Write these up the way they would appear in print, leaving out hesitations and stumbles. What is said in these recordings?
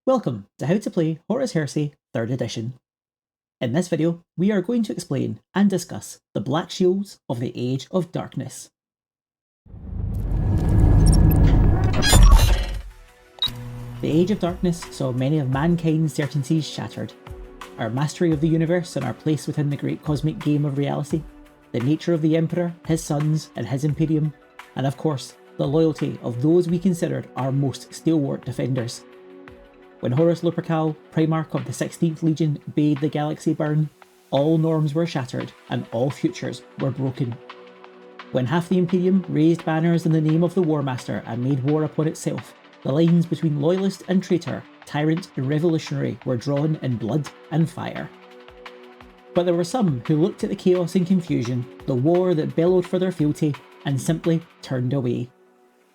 Welcome to How to Play Horus Heresy 3rd Edition. In this video, we are going to explain and discuss the Blackshields of the Age of Darkness. The Age of Darkness saw many of mankind's certainties shattered. Our mastery of the universe and our place within the great cosmic game of reality, the nature of the Emperor, his sons, and his Imperium, and of course, the loyalty of those we considered our most stalwart defenders. When Horus Lupercal, Primarch of the 16th Legion, bade the galaxy burn, all norms were shattered and all futures were broken. When half the Imperium raised banners in the name of the War Master and made war upon itself, the lines between loyalist and traitor, tyrant and revolutionary were drawn in blood and fire. But there were some who looked at the chaos and confusion, the war that bellowed for their fealty, and simply turned away.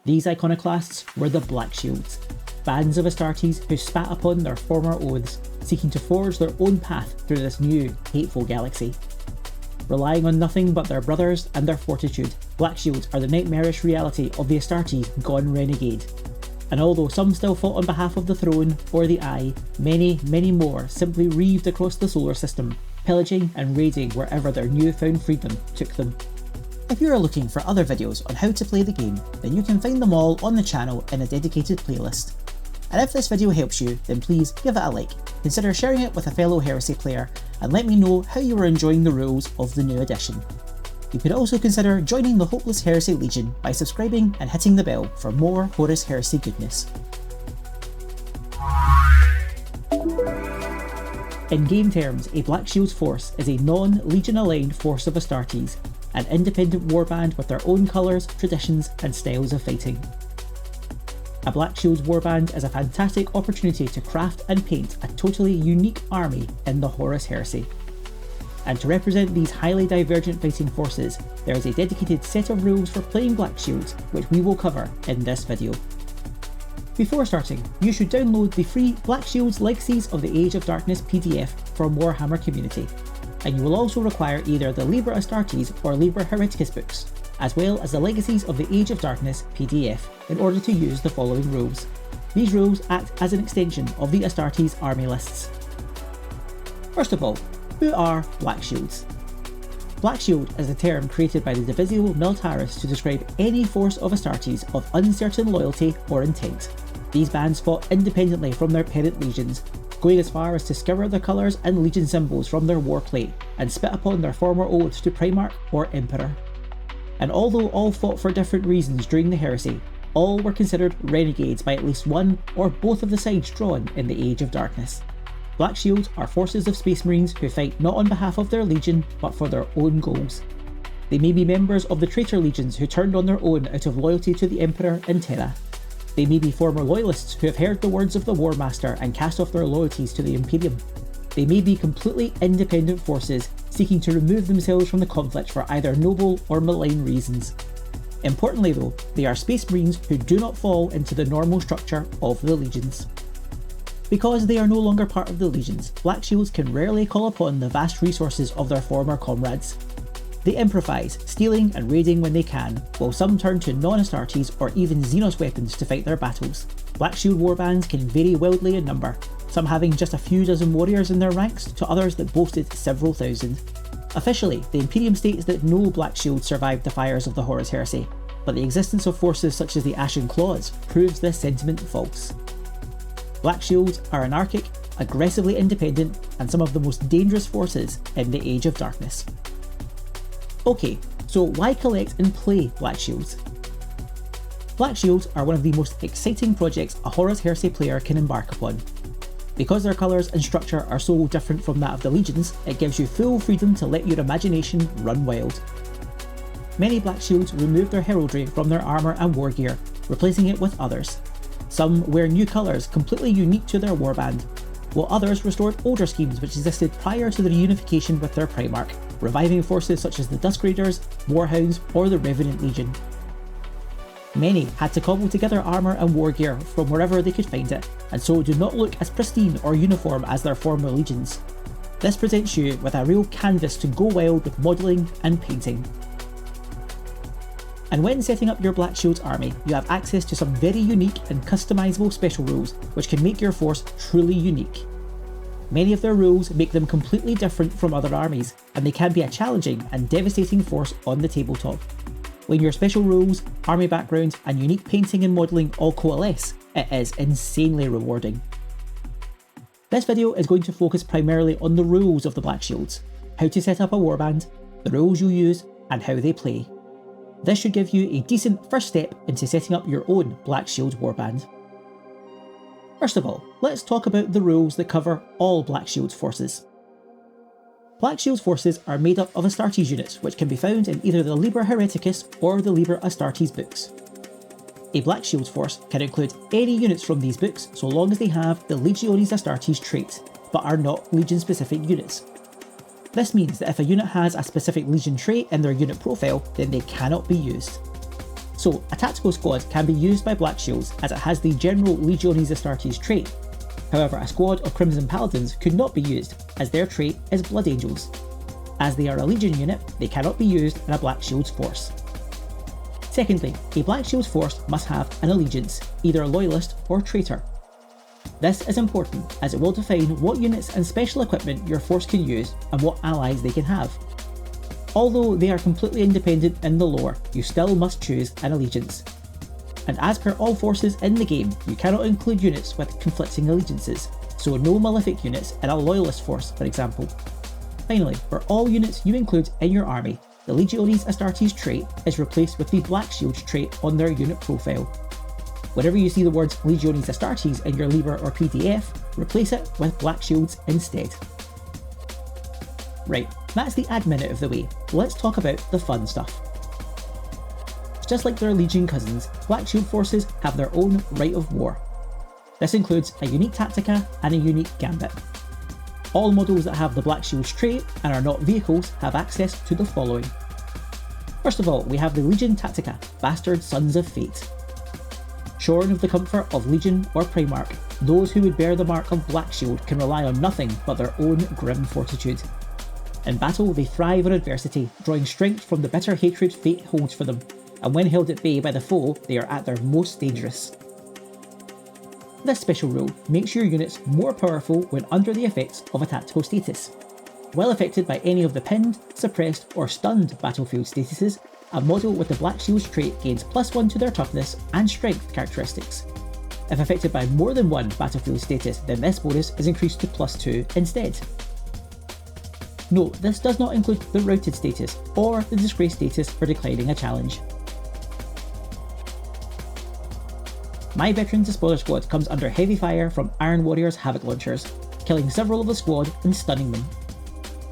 These iconoclasts were the Blackshields, bands of Astartes who spat upon their former oaths, seeking to forge their own path through this new, hateful galaxy. Relying on nothing but their brothers and their fortitude, Blackshields are the nightmarish reality of the Astartes gone renegade. And although some still fought on behalf of the throne or the Eye, many, many more simply reaved across the solar system, pillaging and raiding wherever their newfound freedom took them. If you are looking for other videos on how to play the game, then you can find them all on the channel in a dedicated playlist. And if this video helps you, then please give it a like, consider sharing it with a fellow Heresy player, and let me know how you are enjoying the rules of the new edition. You could also consider joining the Hopeless Heresy Legion by subscribing and hitting the bell for more Horus Heresy goodness. In game terms, a Blackshields force is a non-Legion aligned force of Astartes, an independent warband with their own colours, traditions and styles of fighting. A Blackshields warband is a fantastic opportunity to craft and paint a totally unique army in the Horus Heresy. And to represent these highly divergent fighting forces, there is a dedicated set of rules for playing Blackshields, which we will cover in this video. Before starting, you should download the free Blackshields Legacies of the Age of Darkness PDF from Warhammer Community, and you will also require either the Liber Astartes or Liber Hereticus books, as well as the Legacies of the Age of Darkness PDF, in order to use the following rules. These rules act as an extension of the Astartes army lists. First of all, who are Blackshields? Blackshield is a term created by the Divisio Militaris to describe any force of Astartes of uncertain loyalty or intent. These bands fought independently from their parent legions, going as far as to scour the colours and legion symbols from their warplate and spit upon their former oaths to Primarch or Emperor. And although all fought for different reasons during the heresy, all were considered renegades by at least one or both of the sides drawn in the Age of Darkness. Blackshields are forces of Space Marines who fight not on behalf of their legion but for their own goals. They may be members of the traitor legions who turned on their own out of loyalty to the Emperor and Terra. They may be former loyalists who have heard the words of the War Master and cast off their loyalties to the Imperium. They may be completely independent forces seeking to remove themselves from the conflict for either noble or malign reasons. Importantly though, they are Space Marines who do not fall into the normal structure of the legions. Because they are no longer part of the legions, Blackshields can rarely call upon the vast resources of their former comrades. They improvise, stealing and raiding when they can, while some turn to non-Astartes or even Xenos weapons to fight their battles. Blackshield warbands can vary wildly in number, some having just a few dozen warriors in their ranks to others that boasted several thousand. Officially, the Imperium states that no Blackshield survived the fires of the Horus Heresy, but the existence of forces such as the Ashen Claws proves this sentiment false. Blackshields are anarchic, aggressively independent, and some of the most dangerous forces in the Age of Darkness. Okay, so why collect and play Blackshields? Blackshields are one of the most exciting projects a Horus Heresy player can embark upon. Because their colours and structure are so different from that of the legions, it gives you full freedom to let your imagination run wild. Many Blackshields remove their heraldry from their armour and war gear, replacing it with others. Some wear new colours completely unique to their warband, while others restored older schemes which existed prior to the reunification with their Primarch, reviving forces such as the Dusk Raiders, Warhounds or the Revenant Legion. Many had to cobble together armour and war gear from wherever they could find it, and so do not look as pristine or uniform as their former legions. This presents you with a real canvas to go wild with modelling and painting. And when setting up your Black Shields army, you have access to some very unique and customizable special rules which can make your force truly unique. Many of their rules make them completely different from other armies, and they can be a challenging and devastating force on the tabletop. When your special rules, army background, and unique painting and modelling all coalesce, it is insanely rewarding. This video is going to focus primarily on the rules of the Black Shields, how to set up a warband, the rules you use, and how they play. This should give you a decent first step into setting up your own Black Shield warband. First of all, let's talk about the rules that cover all Black Shields forces. Black Shields forces are made up of Astartes units, which can be found in either the Liber Hereticus or the Liber Astartes books. A Black Shields force can include any units from these books so long as they have the Legiones Astartes trait, but are not Legion-specific units. This means that if a unit has a specific Legion trait in their unit profile, then they cannot be used. So, a tactical squad can be used by Black Shields as it has the general Legiones Astartes trait. However, a squad of Crimson Paladins could not be used, as their trait is Blood Angels. As they are a Legion unit, they cannot be used in a Black Shields force. Secondly, a Black Shields force must have an allegiance, either Loyalist or Traitor. This is important as it will define what units and special equipment your force can use and what allies they can have. Although they are completely independent in the lore, you still must choose an allegiance. And as per all forces in the game, you cannot include units with conflicting allegiances, so no Malefic units in a Loyalist force, for example. Finally, for all units you include in your army, the Legiones Astartes trait is replaced with the Black Shields trait on their unit profile. Whenever you see the words Legiones Astartes in your Liber or PDF, replace it with Black Shields instead. Right, that's the admin out of the way. Let's talk about the fun stuff. Just like their Legion cousins, Black Shield forces have their own Rite of War. This includes a unique Tactica and a unique Gambit. All models that have the Black Shields trait and are not vehicles have access to the following. First of all, we have the Legion Tactica, Bastard Sons of Fate. Shorn of the comfort of Legion or Primarch, those who would bear the mark of Black Shield can rely on nothing but their own grim fortitude. In battle, they thrive on adversity, drawing strength from the bitter hatred fate holds for them, and when held at bay by the foe, they are at their most dangerous. This special rule makes your units more powerful when under the effects of a tactical status. While affected by any of the pinned, suppressed, or stunned battlefield statuses, a model with the Black Shields trait gains +1 to their toughness and strength characteristics. If affected by more than one battlefield status, then this bonus is increased to +2 instead. Note, this does not include the routed status or the disgrace status for declining a challenge. My Veteran Despoiler Squad comes under heavy fire from Iron Warrior's Havoc Launchers, killing several of the squad and stunning them.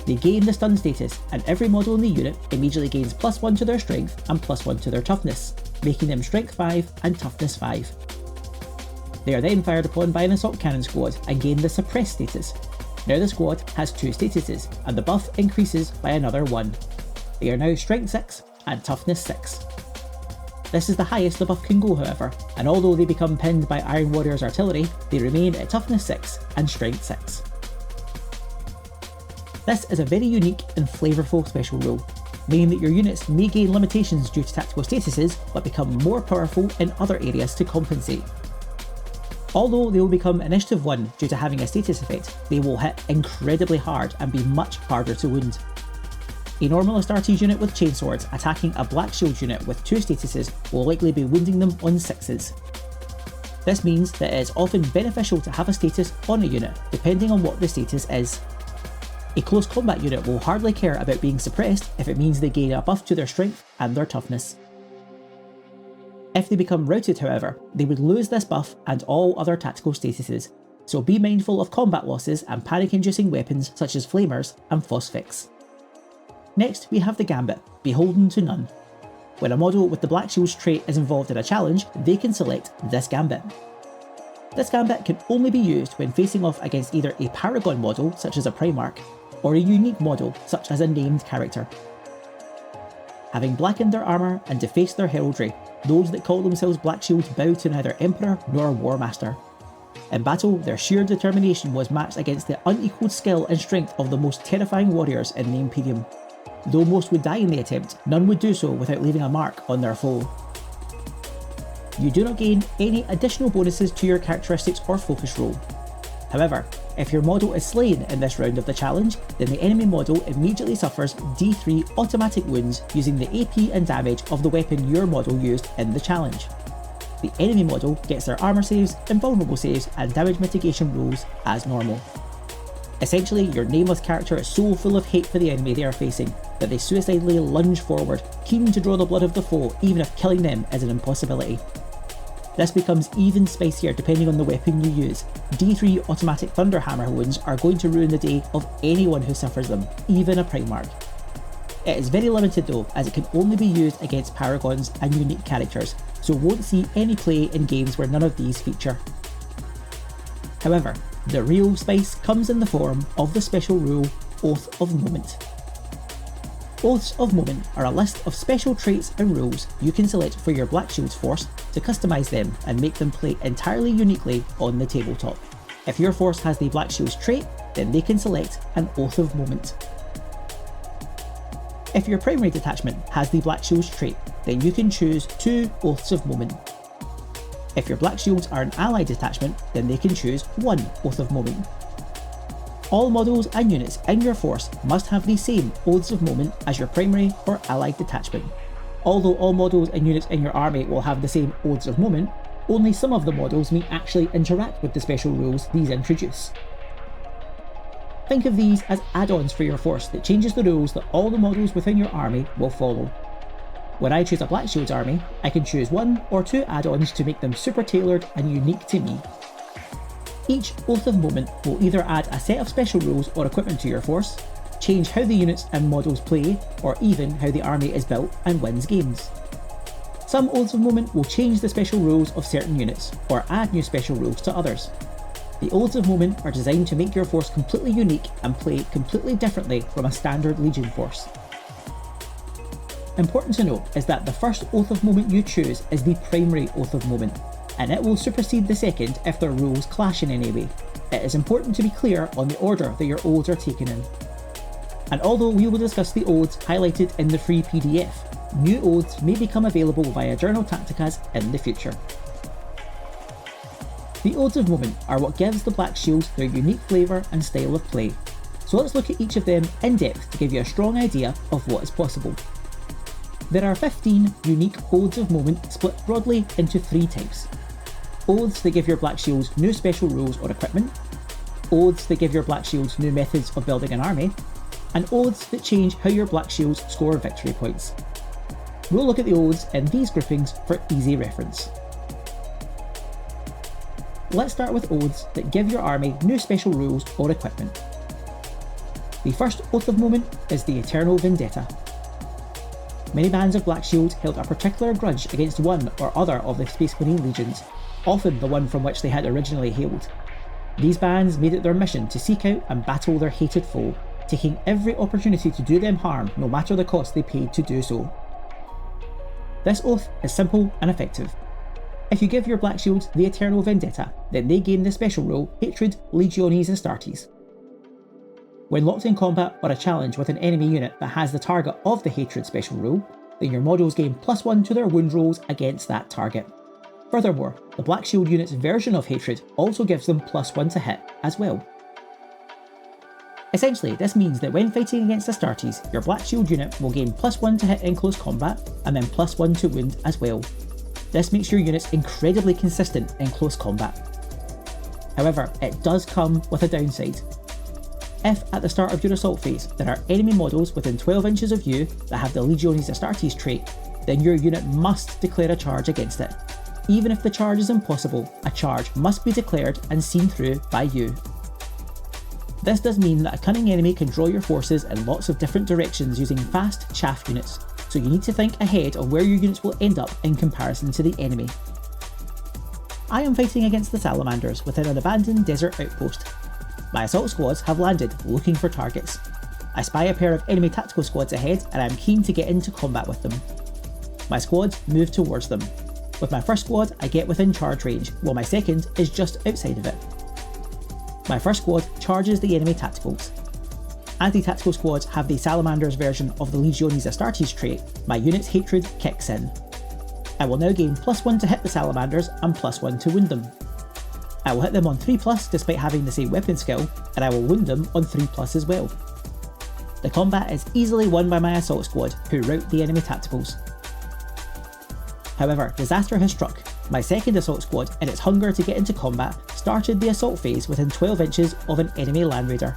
They gain the stun status, and every model in the unit immediately gains +1 to their strength and +1 to their toughness, making them strength 5 and toughness 5. They are then fired upon by an assault cannon squad and gain the suppress status. Now the squad has 2 statuses, and the buff increases by another 1. They are now strength 6 and toughness 6. This is the highest the buff can go, however, and although they become pinned by Iron Warrior's artillery, they remain at toughness 6 and strength 6. This is a very unique and flavourful special rule, meaning that your units may gain limitations due to tactical statuses, but become more powerful in other areas to compensate. Although they will become Initiative 1 due to having a status effect, they will hit incredibly hard and be much harder to wound. A normal Astartes unit with chainswords attacking a Black Shield unit with 2 statuses will likely be wounding them on 6s. This means that it is often beneficial to have a status on a unit, depending on what the status is. A close combat unit will hardly care about being suppressed if it means they gain a buff to their strength and their toughness. If they become routed, however, they would lose this buff and all other tactical statuses, so be mindful of combat losses and panic-inducing weapons such as flamers and phosphex. Next, we have the Gambit, Beholden to None. When a model with the Black Shields trait is involved in a challenge, they can select this Gambit. This Gambit can only be used when facing off against either a Paragon model, such as a Primarch, or a unique model, such as a named character. Having blackened their armour and defaced their heraldry, those that call themselves Black Shields bow to neither Emperor nor Warmaster. In battle, their sheer determination was matched against the unequalled skill and strength of the most terrifying warriors in the Imperium. Though most would die in the attempt, none would do so without leaving a mark on their foe. You do not gain any additional bonuses to your characteristics or focus roll. However, if your model is slain in this round of the challenge, then the enemy model immediately suffers D3 automatic wounds using the AP and damage of the weapon your model used in the challenge. The enemy model gets their armour saves, invulnerable saves and damage mitigation rolls as normal. Essentially, your nameless character is so full of hate for the enemy they are facing that they suicidally lunge forward, keen to draw the blood of the foe even if killing them is an impossibility. This becomes even spicier depending on the weapon you use. D3 automatic Thunderhammer wounds are going to ruin the day of anyone who suffers them, even a Primarch. It is very limited though, as it can only be used against Paragons and unique characters, so won't see any play in games where none of these feature. However, the real spice comes in the form of the special rule, Oath of Moment. Oaths of Moment are a list of special traits and rules you can select for your Blackshields force to customise them and make them play entirely uniquely on the tabletop. If your force has the Blackshields trait, then they can select an Oath of Moment. If your primary detachment has the Blackshields trait, then you can choose 2 Oaths of Moment. If your Blackshields are an allied detachment, then they can choose 1 Oath of Moment. All models and units in your force must have the same Oaths of Moment as your primary or allied detachment. Although all models and units in your army will have the same Oaths of Moment, only some of the models may actually interact with the special rules these introduce. Think of these as add-ons for your force that changes the rules that all the models within your army will follow. When I choose a Blackshields army, I can choose 1 or 2 add-ons to make them super tailored and unique to me. Each Oath of Moment will either add a set of special rules or equipment to your force, change how the units and models play, or even how the army is built and wins games. Some Oaths of Moment will change the special rules of certain units, or add new special rules to others. The Oaths of Moment are designed to make your force completely unique and play completely differently from a standard Legion force. Important to note is that the first Oath of Moment you choose is the primary Oath of Moment, and it will supersede the second if their rules clash in any way. It is important to be clear on the order that your oaths are taken in. And although we will discuss the oaths highlighted in the free PDF, new oaths may become available via Journal Tacticas in the future. The Oaths of Moment are what gives the Blackshields their unique flavour and style of play, so let's look at each of them in depth to give you a strong idea of what is possible. There are 15 unique Oaths of Moment split broadly into 3 types. Oaths that give your Blackshields new special rules or equipment, Oaths that give your Blackshields new methods of building an army, and Oaths that change how your Blackshields score victory points. We'll look at the Oaths in these groupings for easy reference. Let's start with Oaths that give your army new special rules or equipment. The first Oath of Moment is the Eternal Vendetta. Many bands of Blackshields held a particular grudge against one or other of the Space Marine legions, often the one from which they had originally hailed. These bands made it their mission to seek out and battle their hated foe, taking every opportunity to do them harm no matter the cost they paid to do so. This oath is simple and effective. If you give your Blackshields the Eternal Vendetta, then they gain the special rule Hatred, Legiones Astartes. When locked in combat or a challenge with an enemy unit that has the target of the Hatred special rule, then your models gain +1 to their wound rolls against that target. Furthermore, the Blackshield unit's version of Hatred also gives them +1 to hit as well. Essentially, this means that when fighting against Astartes, your Blackshield unit will gain +1 to hit in close combat, and then +1 to wound as well. This makes your units incredibly consistent in close combat. However, it does come with a downside. If at the start of your assault phase there are enemy models within 12 inches of you that have the Legiones Astartes trait, then your unit must declare a charge against it. Even if the charge is impossible, a charge must be declared and seen through by you. This does mean that a cunning enemy can draw your forces in lots of different directions using fast chaff units, so you need to think ahead of where your units will end up in comparison to the enemy. I am fighting against the Salamanders within an abandoned desert outpost. My assault squads have landed looking for targets. I spy a pair of enemy tactical squads ahead and I am keen to get into combat with them. My squads move towards them. With my first squad, I get within charge range, while my second is just outside of it. My first squad charges the enemy tacticals. As the tactical squads have the Salamander's version of the Legiones Astartes trait, my unit's hatred kicks in. I will now gain +1 to hit the Salamanders and +1 to wound them. I will hit them on 3+ despite having the same weapon skill, and I will wound them on 3+ as well. The combat is easily won by my assault squad, who rout the enemy tacticals. However, disaster has struck. My second assault squad, in its hunger to get into combat, started the assault phase within 12 inches of an enemy land raider.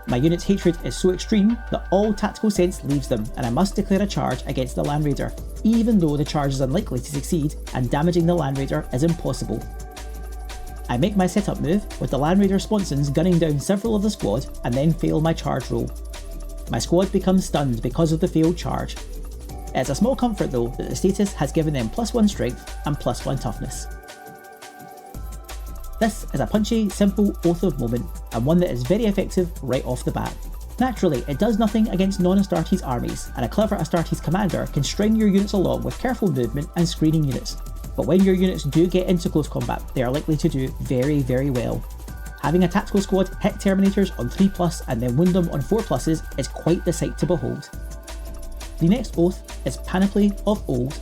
My unit's hatred is so extreme that all tactical sense leaves them, and I must declare a charge against the land raider, even though the charge is unlikely to succeed and damaging the land raider is impossible. I make my setup move, with the land raider sponsons gunning down several of the squad, and then fail my charge roll. My squad becomes stunned because of the failed charge. It's a small comfort though that the status has given them +1 strength and +1 toughness. This is a punchy, simple Oath of Moment, and one that is very effective right off the bat. Naturally, it does nothing against non-Astartes armies, and a clever Astartes commander can string your units along with careful movement and screening units. But when your units do get into close combat, they are likely to do very, very well. Having a tactical squad hit Terminators on 3+ and then wound them on 4+ is quite the sight to behold. The next oath is Panoply of Old.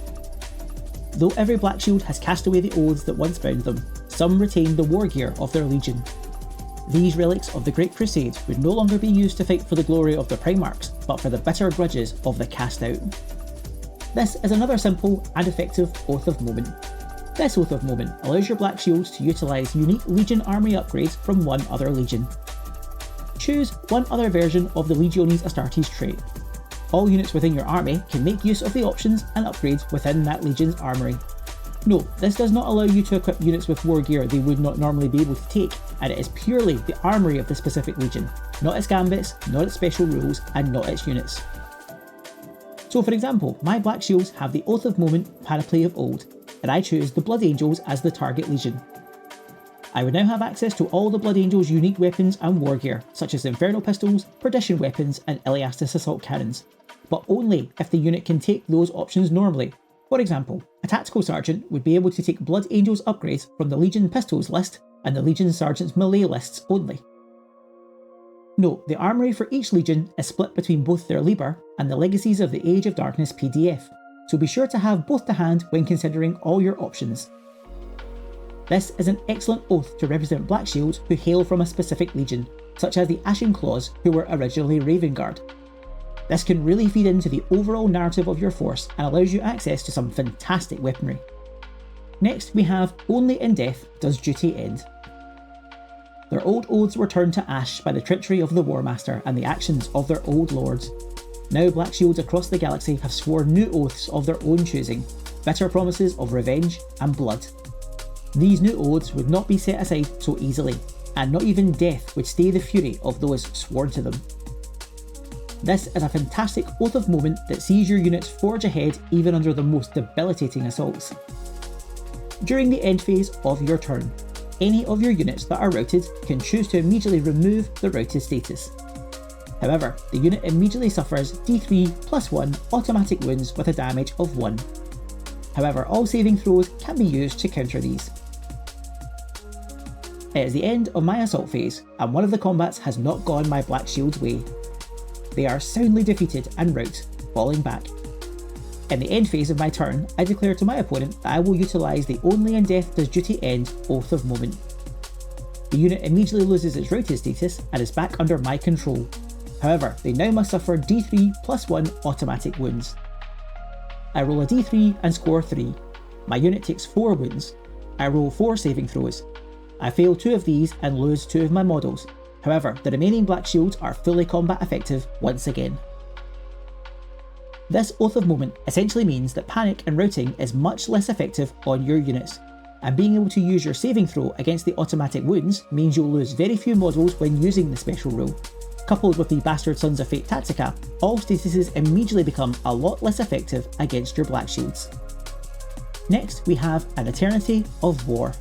Though every Black Shield has cast away the oaths that once bound them, some retain the war gear of their legion. These relics of the Great Crusade would no longer be used to fight for the glory of the Primarchs, but for the bitter grudges of the cast out. This is another simple and effective Oath of Moment. This Oath of Moment allows your Black Shields to utilise unique Legion army upgrades from one other Legion. Choose one other version of the Legiones Astartes trait. All units within your army can make use of the options and upgrades within that Legion's armoury. Note, this does not allow you to equip units with war gear they would not normally be able to take, and it is purely the armoury of the specific Legion, not its gambits, not its special rules, and not its units. So for example, my Black Shields have the Oath of Moment Panoply of Old, and I choose the Blood Angels as the target Legion. I would now have access to all the Blood Angels' unique weapons and war gear, such as Inferno Pistols, Perdition Weapons, and Iliastus Assault Cannons, but only if the unit can take those options normally. For example, a Tactical Sergeant would be able to take Blood Angels upgrades from the Legion Pistols list and the Legion Sergeant's melee lists only. Note, the armoury for each Legion is split between both their Liber and the Legacies of the Age of Darkness PDF, so be sure to have both to hand when considering all your options. This is an excellent oath to represent Black Shields who hail from a specific Legion, such as the Ashen Claws who were originally Raven Guard. This can really feed into the overall narrative of your force and allows you access to some fantastic weaponry. Next we have Only in Death Does Duty End. Their old oaths were turned to ash by the treachery of the War Master and the actions of their old lords. Now Black Shields across the galaxy have sworn new oaths of their own choosing, bitter promises of revenge and blood. These new oaths would not be set aside so easily, and not even death would stay the fury of those sworn to them. This is a fantastic Oath of Moment that sees your units forge ahead even under the most debilitating assaults. During the end phase of your turn, any of your units that are routed can choose to immediately remove the routed status. However, the unit immediately suffers D3+1 automatic wounds with a damage of 1. However, all saving throws can be used to counter these. It is the end of my assault phase, and one of the combats has not gone my Black Shield's way. They are soundly defeated and rout, falling back. In the end phase of my turn, I declare to my opponent that I will utilise the Only in Death Does Duty End Oath of Moment. The unit immediately loses its routed status and is back under my control. However, they now must suffer D3+1 automatic wounds. I roll a D3 and score 3. My unit takes 4 wounds. I roll 4 saving throws. I fail 2 of these and lose 2 of my models. However, the remaining Black Shields are fully combat effective once again. This Oath of Moment essentially means that panic and routing is much less effective on your units, and being able to use your saving throw against the automatic wounds means you'll lose very few models when using the special rule. Coupled with the Bastard Sons of Fate Tactica, all statuses immediately become a lot less effective against your Black Shields. Next we have An Eternity of War.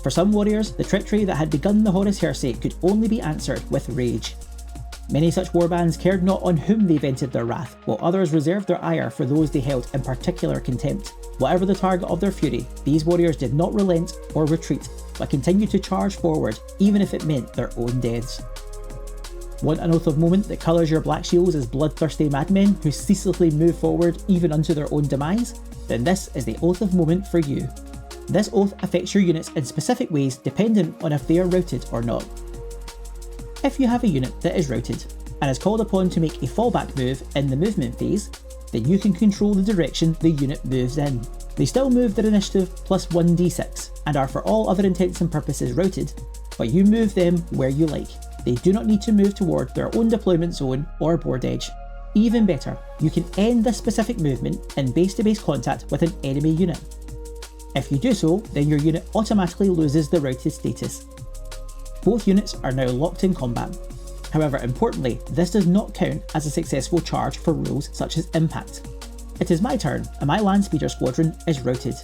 For some warriors, the treachery that had begun the Horus Heresy could only be answered with rage. Many such warbands cared not on whom they vented their wrath, while others reserved their ire for those they held in particular contempt. Whatever the target of their fury, these warriors did not relent or retreat, but continued to charge forward even if it meant their own deaths. Want an oath of moment that colours your Black Shields as bloodthirsty madmen who ceaselessly move forward even unto their own demise? Then this is the oath of moment for you. This oath affects your units in specific ways dependent on if they are routed or not. If you have a unit that is routed and is called upon to make a fallback move in the movement phase, then you can control the direction the unit moves in. They still move their initiative plus 1d6 and are for all other intents and purposes routed, but you move them where you like. They do not need to move toward their own deployment zone or board edge. Even better, you can end this specific movement in base-to-base contact with an enemy unit. If you do so, then your unit automatically loses the routed status. Both units are now locked in combat. However, importantly, this does not count as a successful charge for rules such as impact. It is my turn, and my Landspeeder squadron is routed.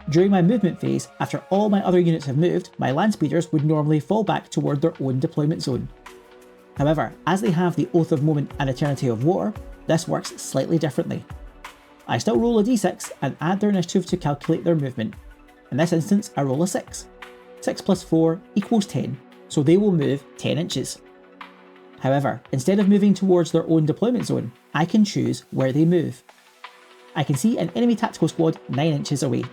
During my movement phase, after all my other units have moved, my Landspeeders would normally fall back toward their own deployment zone. However, as they have the Oath of Moment and Eternity of War, this works slightly differently. I still roll a d6 and add their initiative to calculate their movement. In this instance, I roll a 6. 6 plus 4 equals 10, so they will move 10 inches. However, instead of moving towards their own deployment zone, I can choose where they move. I can see an enemy tactical squad 9 inches away.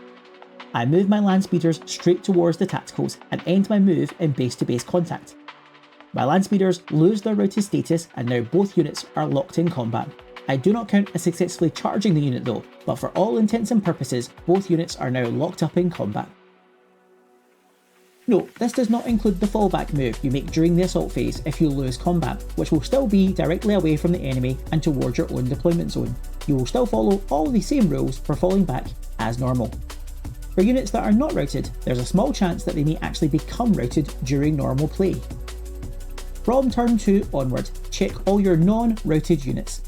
I move my Landspeeders straight towards the tacticals and end my move in base-to-base contact. My Landspeeders lose their routed status and now both units are locked in combat. I do not count as successfully charging the unit though, but for all intents and purposes, both units are now locked up in combat. Note, this does not include the fallback move you make during the assault phase if you lose combat, which will still be directly away from the enemy and towards your own deployment zone. You will still follow all the same rules for falling back as normal. For units that are not routed, there's a small chance that they may actually become routed during normal play. From turn 2 onward, check all your non-routed units.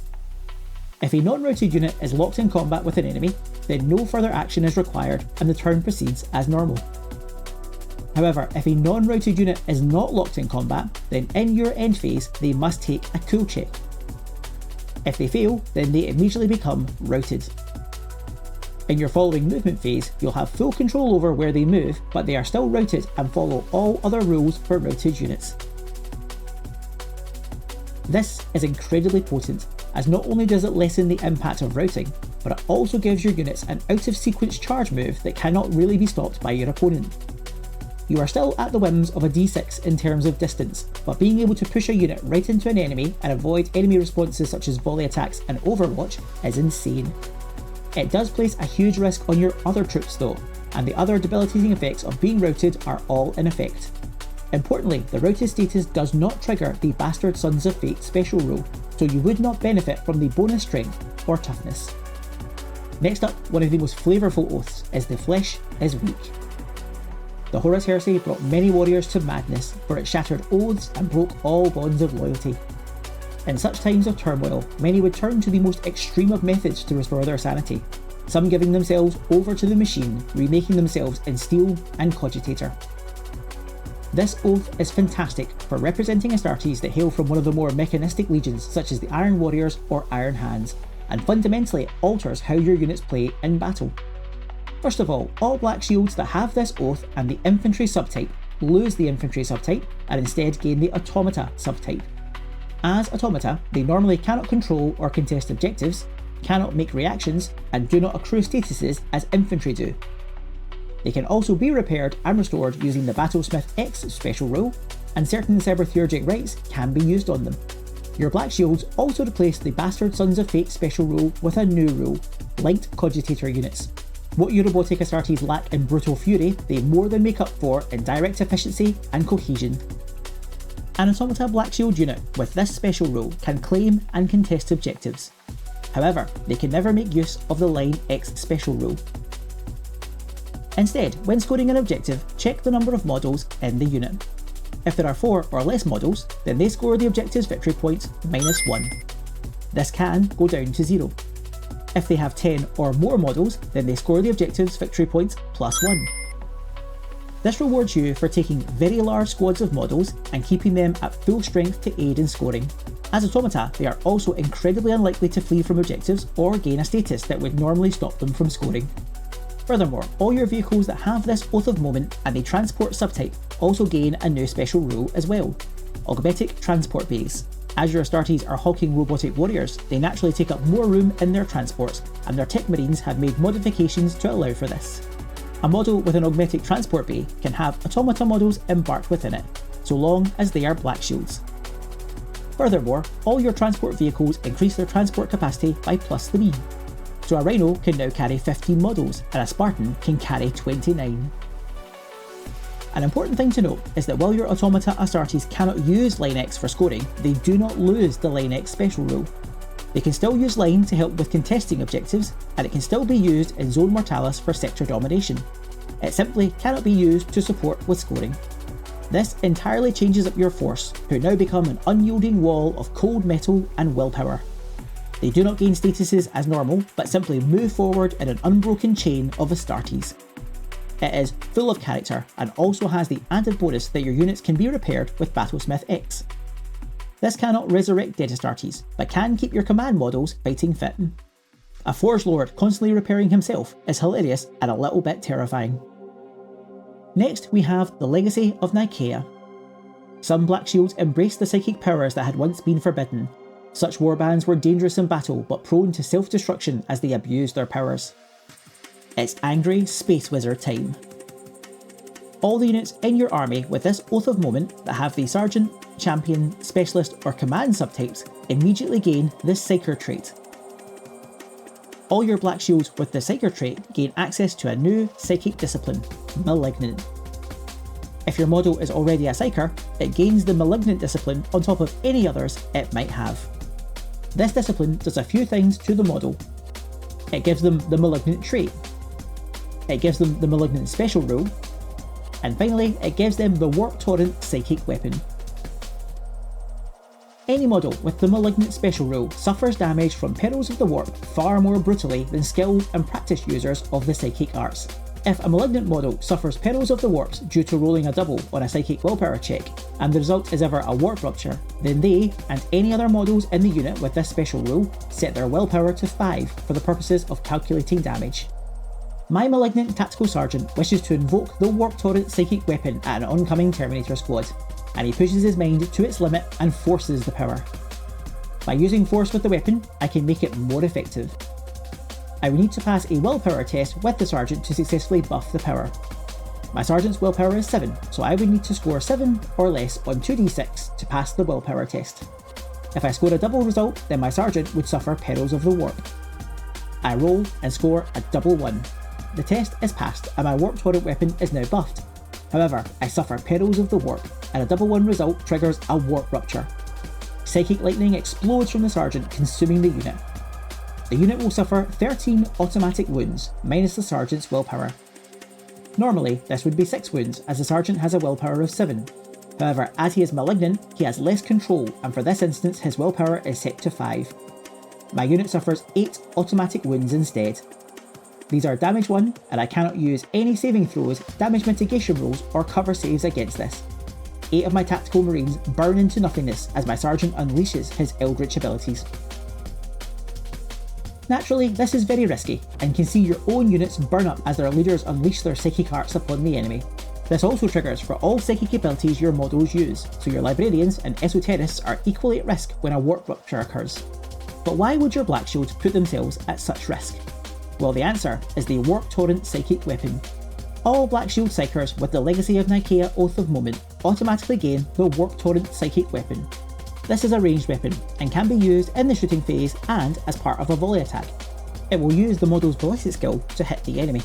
If a non-routed unit is locked in combat with an enemy, then no further action is required and the turn proceeds as normal. However, if a non-routed unit is not locked in combat, then in your end phase they must take a cool check. If they fail, then they immediately become routed. In your following movement phase, you'll have full control over where they move, but they are still routed and follow all other rules for routed units. This is incredibly potent, as not only does it lessen the impact of routing, but it also gives your units an out-of-sequence charge move that cannot really be stopped by your opponent. You are still at the whims of a d6 in terms of distance, but being able to push a unit right into an enemy and avoid enemy responses such as volley attacks and Overwatch is insane. It does place a huge risk on your other troops though, and the other debilitating effects of being routed are all in effect. Importantly, the routed status does not trigger the Bastard Sons of Fate special rule, so you would not benefit from the bonus strength or toughness. Next up, one of the most flavourful oaths is the Flesh is Weak. The Horus Heresy brought many warriors to madness, for it shattered oaths and broke all bonds of loyalty. In such times of turmoil, many would turn to the most extreme of methods to restore their sanity, some giving themselves over to the machine, remaking themselves in steel and cogitator. This oath is fantastic for representing Astartes that hail from one of the more mechanistic legions such as the Iron Warriors or Iron Hands, and fundamentally it alters how your units play in battle. First of all Black Shields that have this oath and the infantry subtype lose the infantry subtype and instead gain the automata subtype. As automata, they normally cannot control or contest objectives, cannot make reactions, and do not accrue statuses as infantry do. They can also be repaired and restored using the Battlesmith X special rule, and certain Cybertheurgic rights can be used on them. Your Black Shields also replace the Bastard Sons of Fate special rule with a new rule, Light Cogitator units. What your robotic Astartes lack in brutal fury, they more than make up for in direct efficiency and cohesion. An Automata Black Shield unit with this special rule can claim and contest objectives. However, they can never make use of the Line X special rule. Instead, when scoring an objective, check the number of models in the unit. If there are 4 or less models, then they score the objective's victory points -1. This can go down to 0. If they have 10 or more models, then they score the objective's victory points +1. This rewards you for taking very large squads of models and keeping them at full strength to aid in scoring. As automata, they are also incredibly unlikely to flee from objectives or gain a status that would normally stop them from scoring. Furthermore, all your vehicles that have this Oath of Moment and the transport subtype also gain a new special rule as well. Augmetic Transport Bays. As your Astartes are hulking robotic warriors, they naturally take up more room in their transports, and their tech marines have made modifications to allow for this. A model with an augmetic transport bay can have automata models embarked within it, so long as they are Blackshields. Furthermore, all your transport vehicles increase their transport capacity by +3. So a Rhino can now carry 15 models, and a Spartan can carry 29. An important thing to note is that while your automata Astartes cannot use Line X for scoring, they do not lose the Line X special rule. They can still use Line to help with contesting objectives, and it can still be used in Zone Mortalis for sector domination. It simply cannot be used to support with scoring. This entirely changes up your force, who now become an unyielding wall of cold metal and willpower. They do not gain statuses as normal, but simply move forward in an unbroken chain of Astartes. It is full of character and also has the added bonus that your units can be repaired with Battlesmith X. This cannot resurrect dead Astartes, but can keep your command models fighting fit. A Forge Lord constantly repairing himself is hilarious and a little bit terrifying. Next we have the Legacy of Nikaea. Some Blackshields embraced the psychic powers that had once been forbidden. Such warbands were dangerous in battle but prone to self-destruction as they abused their powers. It's angry space wizard time. All the units in your army with this Oath of Moment that have the Sergeant, Champion, Specialist or Command subtypes immediately gain this Psyker trait. All your Blackshields with the Psyker trait gain access to a new psychic discipline, Malignant. If your model is already a Psyker, it gains the Malignant discipline on top of any others it might have. This discipline does a few things to the model. It gives them the Malignant trait. It gives them the Malignant special rule, and finally it gives them the Warp Torrent psychic weapon. Any model with the Malignant special rule suffers damage from Perils of the Warp far more brutally than skilled and practiced users of the psychic arts. If a Malignant model suffers Perils of the Warps due to rolling a double on a psychic willpower check, and the result is ever a Warp Rupture, then they, and any other models in the unit with this special rule, set their willpower to 5 for the purposes of calculating damage. My Malignant Tactical Sergeant wishes to invoke the Warp Torrent psychic weapon at an oncoming Terminator squad, and he pushes his mind to its limit and forces the power. By using force with the weapon, I can make it more effective. I will need to pass a willpower test with the Sergeant to successfully buff the power. My Sergeant's willpower is 7, so I would need to score 7 or less on 2d6 to pass the willpower test. If I score a double result, then my Sergeant would suffer Perils of the Warp. I roll and score a double 1. The test is passed and my Warp Torrent weapon is now buffed. However, I suffer Perils of the Warp, and a double 1 result triggers a Warp Rupture. Psychic lightning explodes from the Sergeant, consuming the unit. The unit will suffer 13 automatic wounds, minus the Sergeant's willpower. Normally, this would be 6 wounds, as the Sergeant has a willpower of 7. However, as he is Malignant, he has less control, and for this instance his willpower is set to 5. My unit suffers 8 automatic wounds instead. These are damage 1, and I cannot use any saving throws, damage mitigation rolls, or cover saves against this. 8 of my tactical marines burn into nothingness as my Sergeant unleashes his Eldritch abilities. Naturally, this is very risky, and can see your own units burn up as their leaders unleash their psychic arts upon the enemy. This also triggers for all psychic abilities your models use, so your Librarians and Esoterists are equally at risk when a Warp Rupture occurs. But why would your Blackshields put themselves at such risk? Well, the answer is the Warp Torrent psychic weapon. All Blackshield Psychers with the Legacy of Nikaea Oath of Moment automatically gain the Warp Torrent psychic weapon. This is a ranged weapon, and can be used in the shooting phase and as part of a volley attack. It will use the model's ballistic skill to hit the enemy.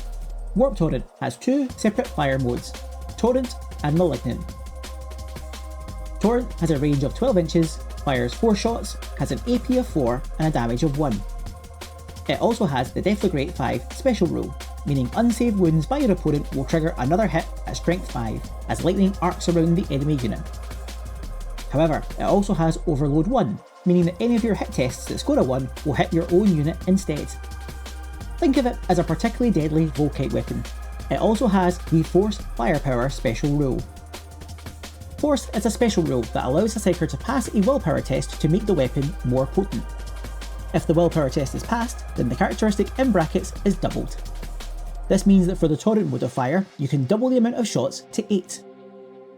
Warp Torrent has 2 separate fire modes, Torrent and Malignant. Torrent has a range of 12 inches, fires 4 shots, has an AP of 4 and a damage of 1. It also has the Deflagrate 5 special rule, meaning unsaved wounds by your opponent will trigger another hit at strength 5 as lightning arcs around the enemy unit. However, it also has Overload 1, meaning that any of your hit tests that score a 1 will hit your own unit instead. Think of it as a particularly deadly Volkite weapon. It also has the Force Firepower special rule. Force is a special rule that allows a Psyker to pass a willpower test to make the weapon more potent. If the willpower test is passed, then the characteristic in brackets is doubled. This means that for the Torrent mode of fire, you can double the amount of shots to 8.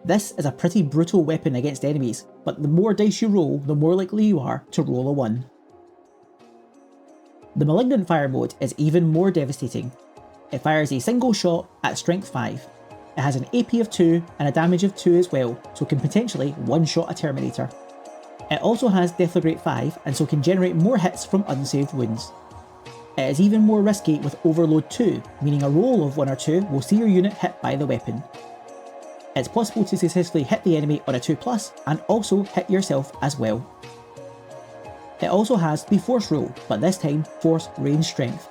This is a pretty brutal weapon against enemies, but the more dice you roll, the more likely you are to roll a 1. The Malignant Fire mode is even more devastating. It fires a single shot at strength 5. It has an AP of 2 and a damage of 2 as well, so can potentially one-shot a Terminator. It also has Deathly Rate 5 and so can generate more hits from unsaved wounds. It is even more risky with Overload 2, meaning a roll of 1 or 2 will see your unit hit by the weapon. It's possible to successfully hit the enemy on a 2+ and also hit yourself as well. It also has the Force roll, but this time Force Range Strength.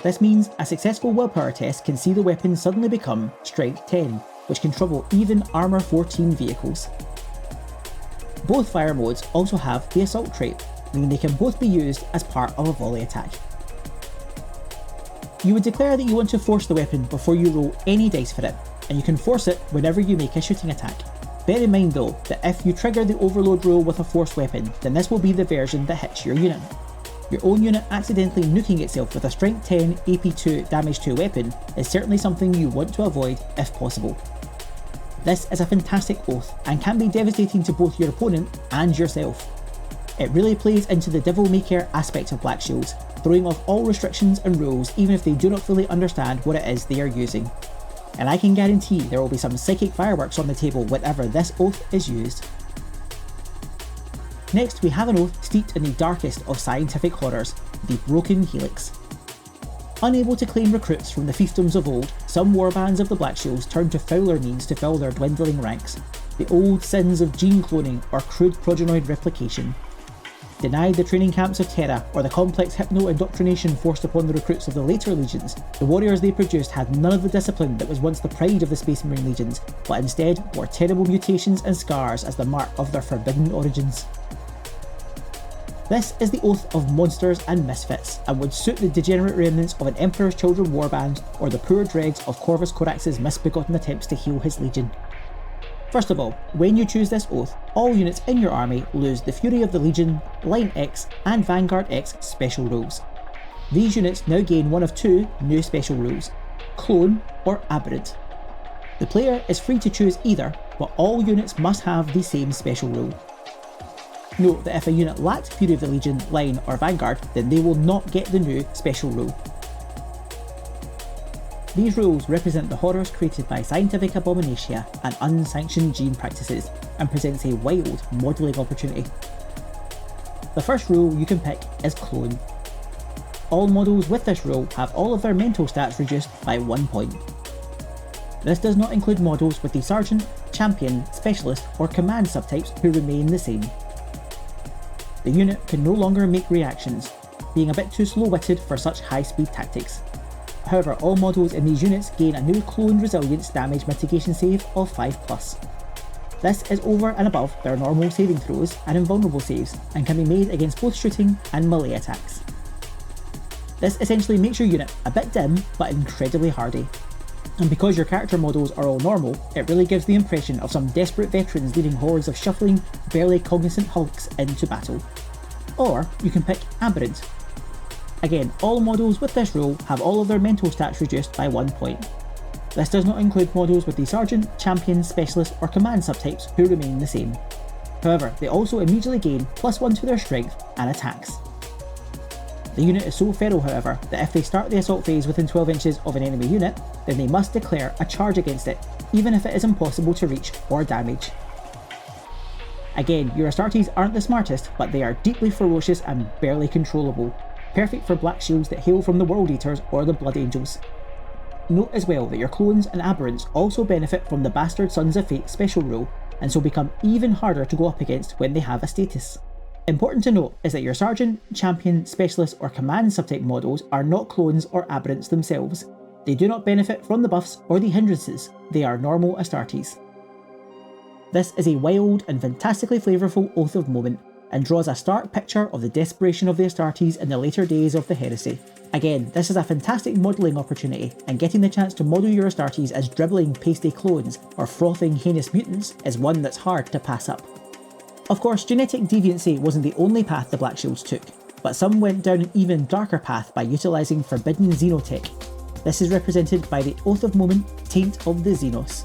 This means a successful willpower test can see the weapon suddenly become Strength 10, which can trouble even Armour 14 vehicles. Both fire modes also have the Assault trait, meaning they can both be used as part of a volley attack. You would declare that you want to force the weapon before you roll any dice for it, and you can force it whenever you make a shooting attack. Bear in mind though, that if you trigger the overload roll with a forced weapon, then this will be the version that hits your unit. Your own unit accidentally nuking itself with a strength 10 AP2 damage 2 weapon is certainly something you want to avoid if possible. This is a fantastic oath, and can be devastating to both your opponent and yourself. It really plays into the Devil May Care aspect of Blackshields, throwing off all restrictions and rules even if they do not fully understand what it is they are using. And I can guarantee there will be some psychic fireworks on the table whenever this oath is used. Next, we have an oath steeped in the darkest of scientific horrors, the Broken Helix. Unable to claim recruits from the fiefdoms of old, some warbands of the Blackshields turn to fouler means to fill their dwindling ranks, the old sins of gene cloning or crude progenoid replication. Denied the training camps of Terra or the complex hypno-indoctrination forced upon the recruits of the later legions, the warriors they produced had none of the discipline that was once the pride of the Space Marine legions, but instead wore terrible mutations and scars as the mark of their forbidden origins. This is the oath of monsters and misfits, and would suit the degenerate remnants of an Emperor's Children warband or the poor dregs of Corvus Corax's misbegotten attempts to heal his legion. First of all, when you choose this oath, all units in your army lose the Fury of the Legion, Line X and Vanguard X special rules. These units now gain one of 2 new special rules, Clone or Aberrant. The player is free to choose either, but all units must have the same special rule. Note that if a unit lacks Fury of the Legion, Line or Vanguard, then they will not get the new special rule. These rules represent the horrors created by scientific abominatia and unsanctioned gene practices, and presents a wild modelling opportunity. The first rule you can pick is Clone. All models with this rule have all of their mental stats reduced by 1 point. This does not include models with the Sergeant, Champion, Specialist or Command subtypes who remain the same. The unit can no longer make reactions, being a bit too slow-witted for such high-speed tactics. However, all models in these units gain a new Clone Resilience damage mitigation save of 5+. This is over and above their normal saving throws and invulnerable saves, and can be made against both shooting and melee attacks. This essentially makes your unit a bit dim but incredibly hardy. And because your character models are all normal, it really gives the impression of some desperate veterans leading hordes of shuffling, barely cognizant hulks into battle. Or you can pick Aberrant. Again, all models with this rule have all of their mental stats reduced by 1 point. This does not include models with the Sergeant, Champion, Specialist or Command subtypes who remain the same. However, they also immediately gain +1 to their strength and attacks. The unit is so feral, however, that if they start the assault phase within 12 inches of an enemy unit, then they must declare a charge against it, even if it is impossible to reach or damage. Again, your Astartes aren't the smartest, but they are deeply ferocious and barely controllable, perfect for Blackshields that hail from the World Eaters or the Blood Angels. Note as well that your Clones and Aberrants also benefit from the Bastard Sons of Fate special rule, and so become even harder to go up against when they have a status. Important to note is that your Sergeant, Champion, Specialist or Command subtype models are not Clones or Aberrants themselves. They do not benefit from the buffs or the hindrances, they are normal Astartes. This is a wild and fantastically flavourful Oath of Moment, and draws a stark picture of the desperation of the Astartes in the later days of the Heresy. Again, this is a fantastic modelling opportunity, and getting the chance to model your Astartes as dribbling pasty clones or frothing heinous mutants is one that's hard to pass up. Of course, genetic deviancy wasn't the only path the Blackshields took, but some went down an even darker path by utilising forbidden xenotech. This is represented by the Oath of Moment, Taint of the Xenos.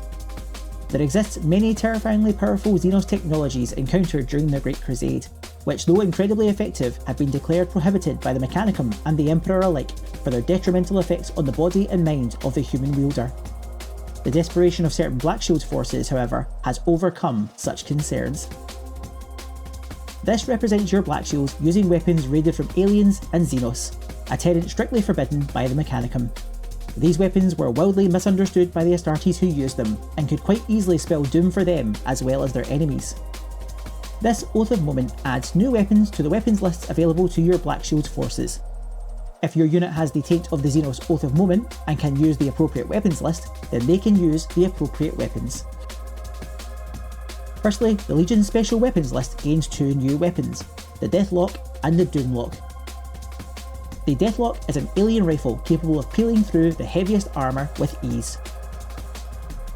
There exists many terrifyingly powerful Xenos technologies encountered during the Great Crusade, which though incredibly effective have been declared prohibited by the Mechanicum and the Emperor alike for their detrimental effects on the body and mind of the human wielder. The desperation of certain Blackshield forces, however, has overcome such concerns. This represents your Blackshields using weapons raided from aliens and Xenos, a tenet strictly forbidden by the Mechanicum. These weapons were wildly misunderstood by the Astartes who used them, and could quite easily spell doom for them as well as their enemies. This Oath of Moment adds new weapons to the weapons lists available to your Blackshield forces. If your unit has the Taint of the Xenos Oath of Moment and can use the appropriate weapons list, then they can use the appropriate weapons. Firstly, the Legion's special weapons list gains two new weapons, the Deathlock and the Doomlock. The Deathlock is an alien rifle capable of peeling through the heaviest armour with ease.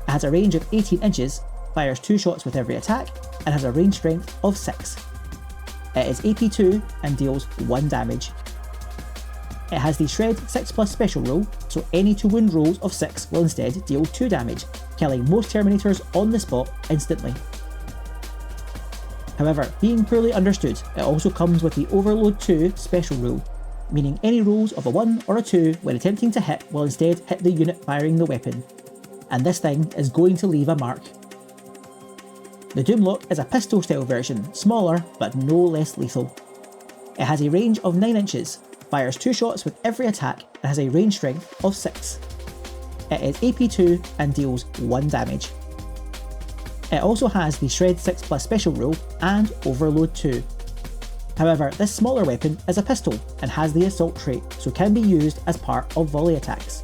It has a range of 18 inches, fires 2 shots with every attack, and has a range strength of 6. It is AP 2 and deals 1 damage. It has the Shred 6+ special rule, so any to wound rolls of 6 will instead deal 2 damage, killing most Terminators on the spot instantly. However, being poorly understood, it also comes with the Overload 2 special rule, meaning any rolls of a 1 or a 2 when attempting to hit will instead hit the unit firing the weapon, and this thing is going to leave a mark. The Doomlock is a pistol style version, smaller but no less lethal. It has a range of 9 inches, fires 2 shots with every attack, and has a range strength of 6. It is AP 2 and deals 1 damage. It also has the Shred 6+ special rule and Overload 2. However, this smaller weapon is a pistol and has the assault trait, so can be used as part of volley attacks.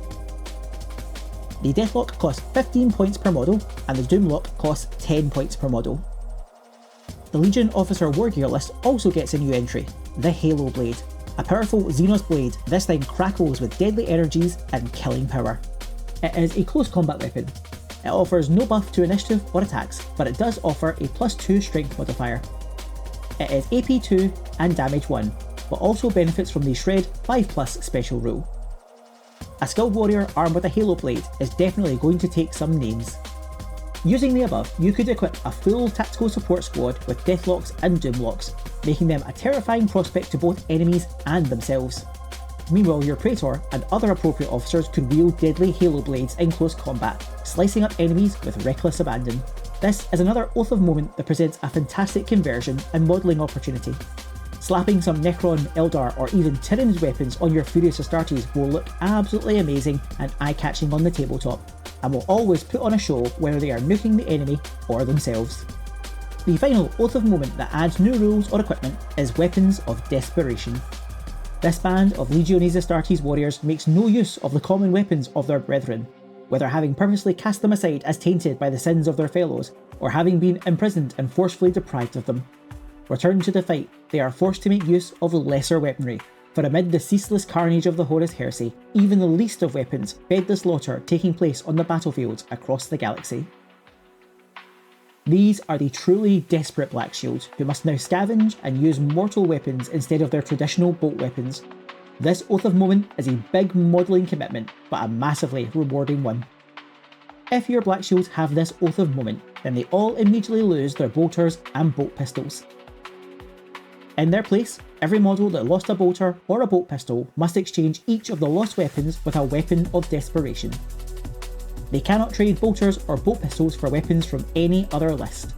The Deathlock costs 15 points per model, and the Doomlock costs 10 points per model. The Legion Officer Wargear list also gets a new entry, the Halo Blade. A powerful Xenos blade, this thing crackles with deadly energies and killing power. It is a close combat weapon. It offers no buff to initiative or attacks, but it does offer a +2 strength modifier. It is AP 2 and damage 1, but also benefits from the Shred 5+ special rule. A skilled warrior armed with a Halo Blade is definitely going to take some names. Using the above, you could equip a full tactical support squad with Deathlocks and Doomlocks, making them a terrifying prospect to both enemies and themselves. Meanwhile, your Praetor and other appropriate officers could wield deadly Halo Blades in close combat, slicing up enemies with reckless abandon. This is another Oath of Moment that presents a fantastic conversion and modelling opportunity. Slapping some Necron, Eldar or even Tyranid weapons on your Furious Astartes will look absolutely amazing and eye-catching on the tabletop, and will always put on a show whether they are nuking the enemy or themselves. The final Oath of Moment that adds new rules or equipment is Weapons of Desperation. This band of Legiones Astartes warriors makes no use of the common weapons of their brethren, whether having purposely cast them aside as tainted by the sins of their fellows, or having been imprisoned and forcefully deprived of them. Returned to the fight, they are forced to make use of lesser weaponry, for amid the ceaseless carnage of the Horus Heresy, even the least of weapons fed the slaughter taking place on the battlefields across the galaxy. These are the truly desperate Blackshields, who must now scavenge and use mortal weapons instead of their traditional bolt weapons. This Oath of Moment is a big modelling commitment, but a massively rewarding one. If your Blackshields have this Oath of Moment, then they all immediately lose their bolters and bolt pistols. In their place, every model that lost a bolter or a bolt pistol must exchange each of the lost weapons with a Weapon of Desperation. They cannot trade bolters or bolt pistols for weapons from any other list.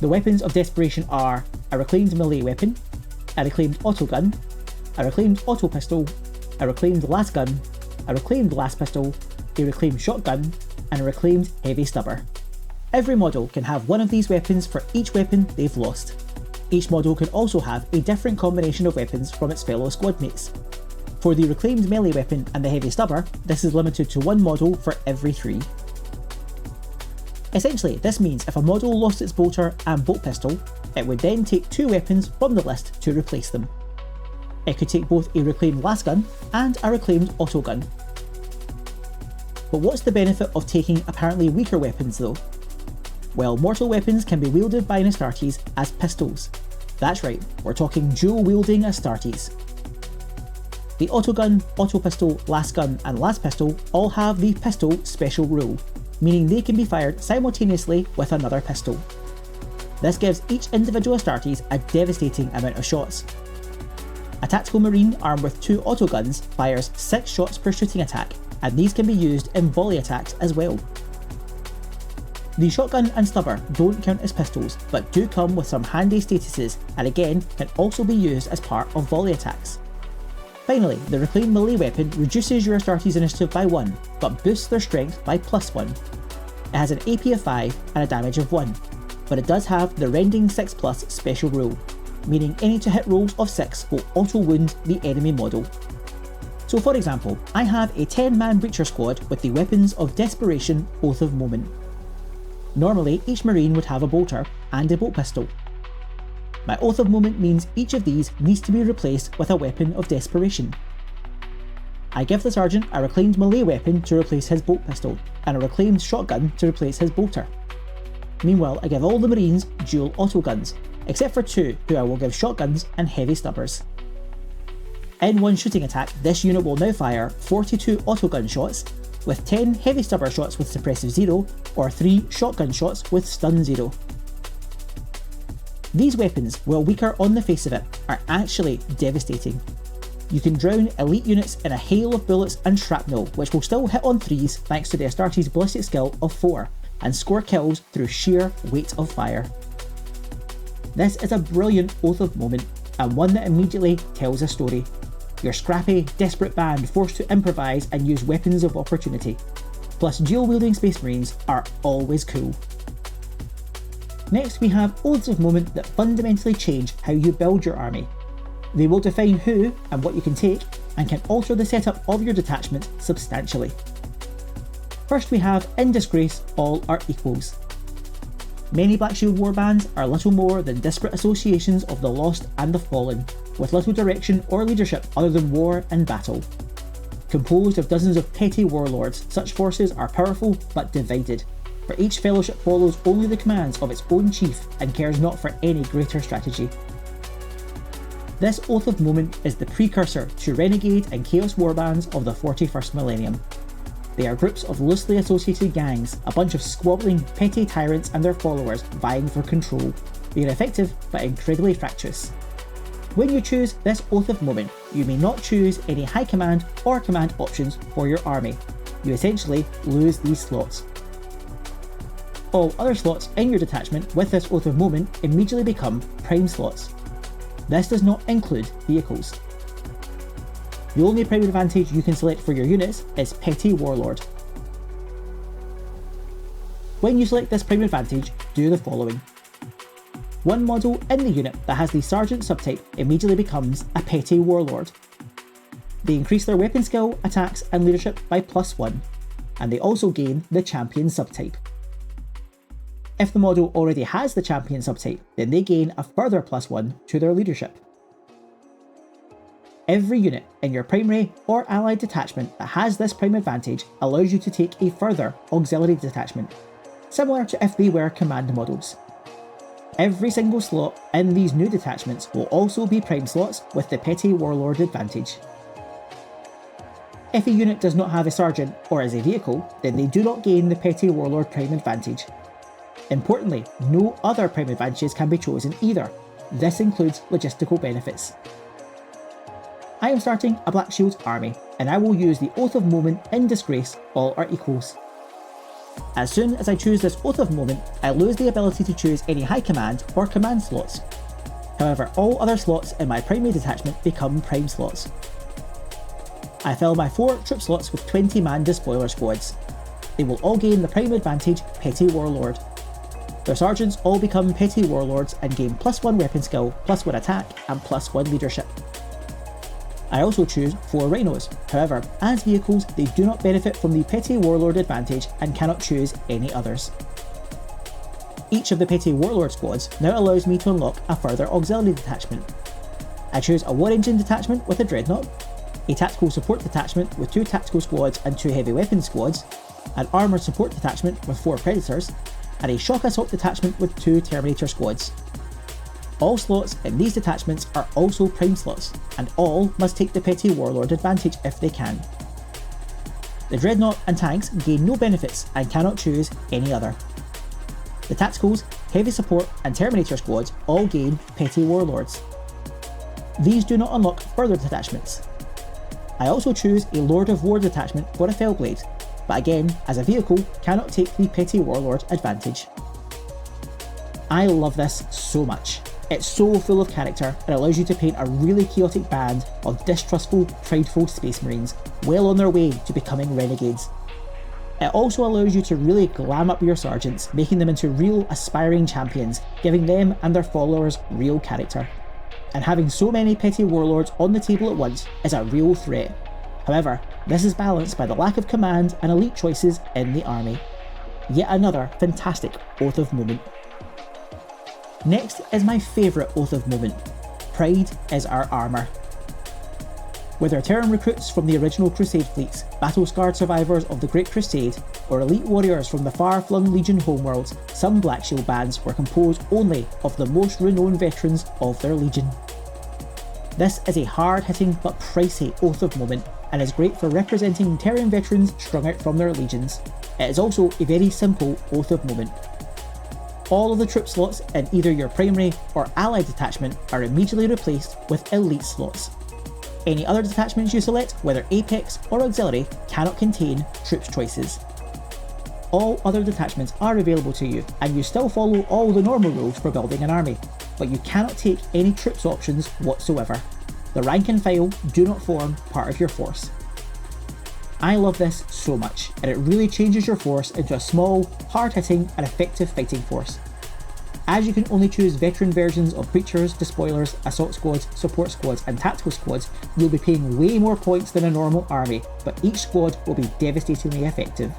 The Weapons of Desperation are a reclaimed melee weapon, a reclaimed auto gun, a reclaimed auto pistol, a reclaimed las gun, a reclaimed las pistol, a reclaimed shotgun, and a reclaimed heavy stubber. Every model can have one of these weapons for each weapon they've lost. Each model can also have a different combination of weapons from its fellow squad mates. For the reclaimed melee weapon and the heavy stubber, this is limited to one model for every 3. Essentially, this means if a model lost its bolter and bolt pistol, it would then take 2 weapons from the list to replace them. It could take both a reclaimed las gun and a reclaimed auto gun. But what's the benefit of taking apparently weaker weapons though? Well, mortal weapons can be wielded by an Astartes as pistols. That's right, we're talking dual-wielding Astartes. The autogun, auto pistol, las gun and las pistol all have the pistol special rule, meaning they can be fired simultaneously with another pistol. This gives each individual Astartes a devastating amount of shots. A tactical marine armed with 2 autoguns fires 6 shots per shooting attack, and these can be used in volley attacks as well. The shotgun and stubber don't count as pistols, but do come with some handy statuses, and again can also be used as part of volley attacks. Finally, the reclaimed melee weapon reduces your Astartes initiative by 1, but boosts their strength by +1. It has an AP of 5 and a damage of 1, but it does have the rending 6+ special rule, meaning any to hit rolls of 6 will auto-wound the enemy model. So for example, I have a 10-man breacher squad with the weapons of Desperation, Oath of Moment. Normally, each marine would have a bolter and a bolt pistol. My Oath of Moment means each of these needs to be replaced with a weapon of Desperation. I give the sergeant a reclaimed melee weapon to replace his bolt pistol, and a reclaimed shotgun to replace his bolter. Meanwhile, I give all the marines dual autoguns, except for 2 who I will give shotguns and heavy stubbers. In one shooting attack, this unit will now fire 42 autogun shots, with 10 heavy stubber shots with suppressive 0, or 3 shotgun shots with stun 0. These weapons, while weaker on the face of it, are actually devastating. You can drown elite units in a hail of bullets and shrapnel, which will still hit on 3s thanks to the Astartes' ballistic skill of 4, and score kills through sheer weight of fire. This is a brilliant Oath of Moment, and one that immediately tells a story. Your scrappy, desperate band forced to improvise and use weapons of opportunity. Plus dual-wielding Space Marines are always cool. Next we have Oaths of Moment that fundamentally change how you build your army. They will define who and what you can take, and can alter the setup of your detachment substantially. First we have in Disgrace, all are equals. Many Black Shield warbands are little more than disparate associations of the lost and the fallen, with little direction or leadership other than war and battle. Composed of dozens of petty warlords, such forces are powerful but divided, for each fellowship follows only the commands of its own chief and cares not for any greater strategy. This Oath of Moment is the precursor to renegade and chaos warbands of the 41st millennium. They are groups of loosely associated gangs, a bunch of squabbling petty tyrants and their followers vying for control. They are effective but incredibly fractious. When you choose this Oath of Moment, you may not choose any high command or command options for your army. You essentially lose these slots. All other slots in your detachment with this Oath of Moment immediately become prime slots. This does not include vehicles. The only prime advantage you can select for your units is Petty Warlord. When you select this prime advantage, do the following. One model in the unit that has the Sergeant subtype immediately becomes a Petty Warlord. They increase their weapon skill, attacks and leadership by +1, and they also gain the Champion subtype. If the model already has the Champion subtype, then they gain a further +1 to their leadership. Every unit in your primary or allied detachment that has this prime advantage allows you to take a further auxiliary detachment, similar to if they were command models. Every single slot in these new detachments will also be prime slots with the Petty Warlord advantage. If a unit does not have a Sergeant or is a vehicle, then they do not gain the Petty Warlord prime advantage. Importantly, no other prime advantages can be chosen either. This includes logistical benefits. I am starting a Black Shields army, and I will use the Oath of Moment in Disgrace, all are equals. As soon as I choose this Oath of Moment, I lose the ability to choose any high command or command slots. However, all other slots in my primary detachment become prime slots. I fill my 4 troop slots with 20-man despoiler squads. They will all gain the prime advantage Petty Warlord. Their sergeants all become Petty Warlords and gain +1 weapon skill, +1 attack and +1 leadership. I also choose 4 Rhinos, however, as vehicles they do not benefit from the Petty Warlord advantage and cannot choose any others. Each of the Petty Warlord squads now allows me to unlock a further auxiliary detachment. I choose a War Engine detachment with a Dreadnought, a Tactical Support detachment with 2 tactical squads and 2 heavy weapons squads, an Armour Support detachment with 4 Predators, and a Shock Assault detachment with 2 Terminator squads. All slots in these detachments are also prime slots, and all must take the Petty Warlord advantage if they can. The Dreadnought and tanks gain no benefits and cannot choose any other. The Tacticals, Heavy Support and Terminator squads all gain Petty Warlords. These do not unlock further detachments. I also choose a Lord of War detachment for a Fellblade, but again, as a vehicle, cannot take the Petty Warlord advantage. I love this so much. It's so full of character and allows you to paint a really chaotic band of distrustful, prideful Space Marines, well on their way to becoming renegades. It also allows you to really glam up your sergeants, making them into real aspiring champions, giving them and their followers real character. And having so many Petty Warlords on the table at once is a real threat. However, this is balanced by the lack of command and elite choices in the army. Yet another fantastic Oath of Moment. Next is my favourite Oath of Moment. Pride is our armour. Whether Terran recruits from the original Crusade fleets, battle-scarred survivors of the Great Crusade, or elite warriors from the far-flung Legion homeworlds, some Black Shield bands were composed only of the most renowned veterans of their Legion. This is a hard-hitting but pricey Oath of Moment, and is great for representing Terran veterans strung out from their legions. It is also a very simple Oath of Moment. All of the troop slots in either your primary or allied detachment are immediately replaced with elite slots. Any other detachments you select, whether Apex or Auxiliary, cannot contain troops choices. All other detachments are available to you, and you still follow all the normal rules for building an army, but you cannot take any troops options whatsoever. The rank and file do not form part of your force. I love this so much, and it really changes your force into a small, hard-hitting and effective fighting force. As you can only choose veteran versions of Breachers, Despoilers, Assault Squads, Support Squads and Tactical Squads, you'll be paying way more points than a normal army, but each squad will be devastatingly effective.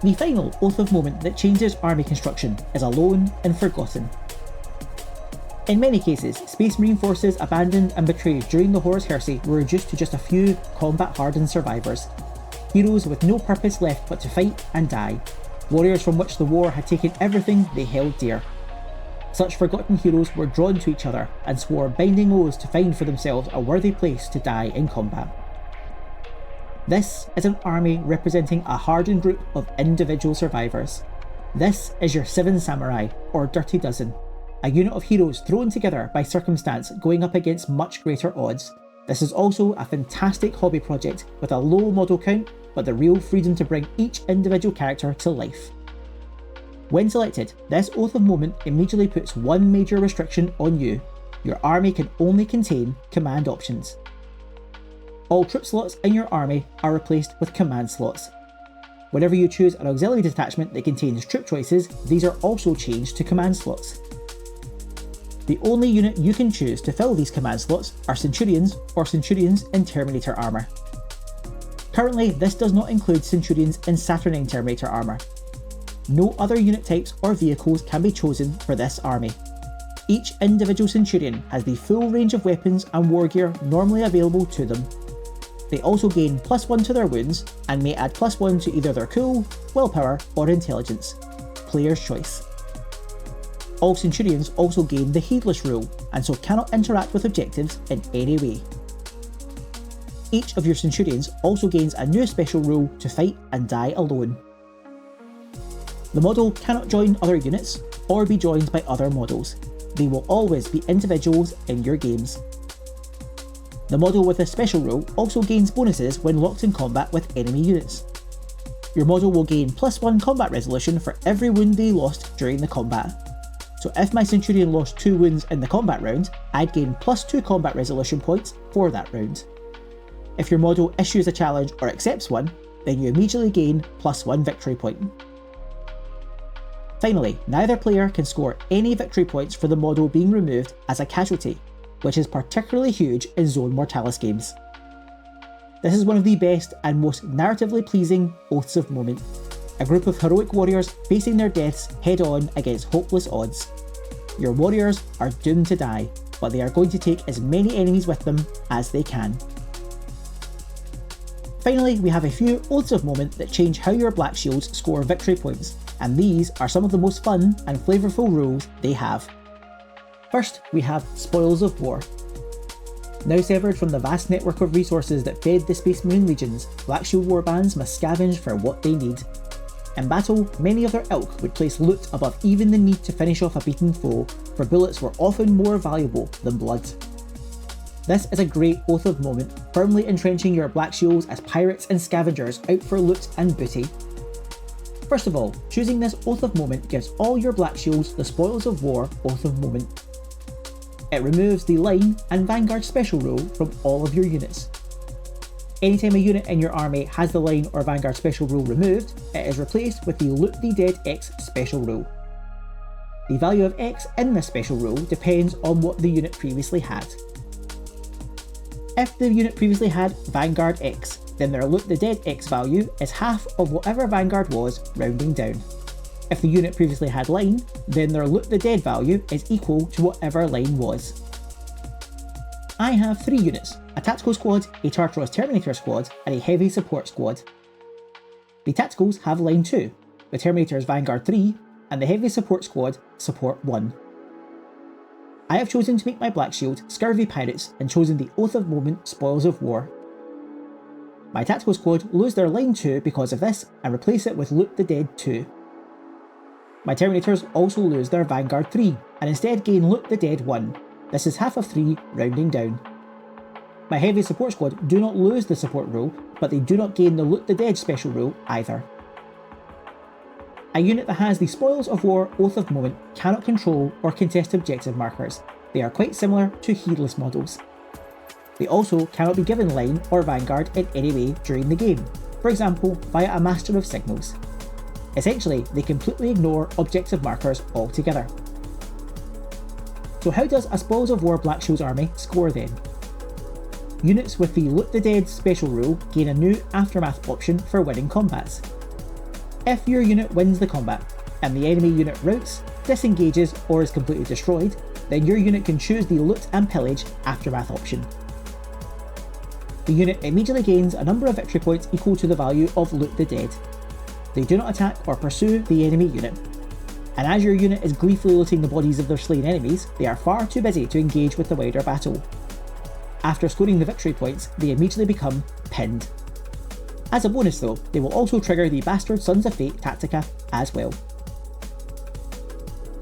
The final Oath of Moment that changes army construction is Alone and Forgotten. In many cases, Space Marine forces abandoned and betrayed during the Horus Heresy were reduced to just a few combat-hardened survivors. Heroes with no purpose left but to fight and die. Warriors from which the war had taken everything they held dear. Such forgotten heroes were drawn to each other and swore binding oaths to find for themselves a worthy place to die in combat. This is an army representing a hardened group of individual survivors. This is your 7 Samurai, or Dirty Dozen. A unit of heroes thrown together by circumstance going up against much greater odds. This is also a fantastic hobby project with a low model count, but the real freedom to bring each individual character to life. When selected, this Oath of Moment immediately puts one major restriction on you. Your army can only contain command options. All troop slots in your army are replaced with command slots. Whenever you choose an auxiliary detachment that contains troop choices, these are also changed to command slots. The only unit you can choose to fill these command slots are Centurions or Centurions in Terminator armour. Currently, this does not include Centurions in Saturnine Terminator armour. No other unit types or vehicles can be chosen for this army. Each individual Centurion has the full range of weapons and war gear normally available to them. They also gain +1 to their wounds, and may add +1 to either their cool, willpower or intelligence. Player's choice. All Centurions also gain the Heedless rule, and so cannot interact with objectives in any way. Each of your Centurions also gains a new special rule to fight and die alone. The model cannot join other units, or be joined by other models. They will always be individuals in your games. The model with this special rule also gains bonuses when locked in combat with enemy units. Your model will gain +1 combat resolution for every wound they lost during the combat. So if my Centurion lost 2 wounds in the combat round, I'd gain +2 combat resolution points for that round. If your model issues a challenge or accepts one, then you immediately gain +1 victory point. Finally, neither player can score any victory points for the model being removed as a casualty, which is particularly huge in Zone Mortalis games. This is one of the best and most narratively pleasing Oaths of Moment. A group of heroic warriors facing their deaths head on against hopeless odds. Your warriors are doomed to die, but they are going to take as many enemies with them as they can. Finally, we have a few Oaths of Moment that change how your Black Shields score victory points, and these are some of the most fun and flavourful rules they have. First, we have Spoils of War. Now severed from the vast network of resources that fed the Space Marine legions, Black Shield warbands must scavenge for what they need. In battle, many of their ilk would place loot above even the need to finish off a beaten foe, for bullets were often more valuable than blood. This is a great Oath of moment, firmly entrenching your Black Shields as pirates and scavengers out for loot and booty. First of all, choosing this Oath of moment gives all your Black Shields the Spoils of War Oath of moment. It removes the Line and Vanguard special rule from all of your units. Anytime a unit in your army has the Line or Vanguard special rule removed, it is replaced with the Loot the Dead X special rule. The value of X in this special rule depends on what the unit previously had. If the unit previously had Vanguard X, then their Loot the Dead X value is half of whatever Vanguard was, rounding down. If the unit previously had Line, then their Loot the Dead value is equal to whatever Line was. I have 3 units, a Tactical Squad, a Tartaros Terminator Squad, and a Heavy Support Squad. The Tacticals have Line 2, the Terminators Vanguard 3, and the Heavy Support Squad Support 1. I have chosen to make my Black Shield Scurvy Pirates and chosen the Oath of Moment Spoils of War. My Tactical Squad lose their Line 2 because of this and replace it with Loot the Dead 2. My Terminators also lose their Vanguard 3 and instead gain Loot the Dead 1. This is half of 3, rounding down. My Heavy Support Squad do not lose the support rule, but they do not gain the Loot the Dead special rule either. A unit that has the Spoils of War Oath of Moment cannot control or contest objective markers. They are quite similar to Heedless models. They also cannot be given Line or Vanguard in any way during the game, for example via a Master of Signals. Essentially, they completely ignore objective markers altogether. So how does a Spoils of War Black Shields army score then? Units with the Loot the Dead special rule gain a new Aftermath option for winning combats. If your unit wins the combat, and the enemy unit routs, disengages, or is completely destroyed, then your unit can choose the Loot and Pillage Aftermath option. The unit immediately gains a number of victory points equal to the value of Loot the Dead. They do not attack or pursue the enemy unit. And as your unit is gleefully looting the bodies of their slain enemies, they are far too busy to engage with the wider battle. After scoring the victory points, they immediately become pinned. As a bonus though, they will also trigger the Bastard Sons of Fate Tactica as well.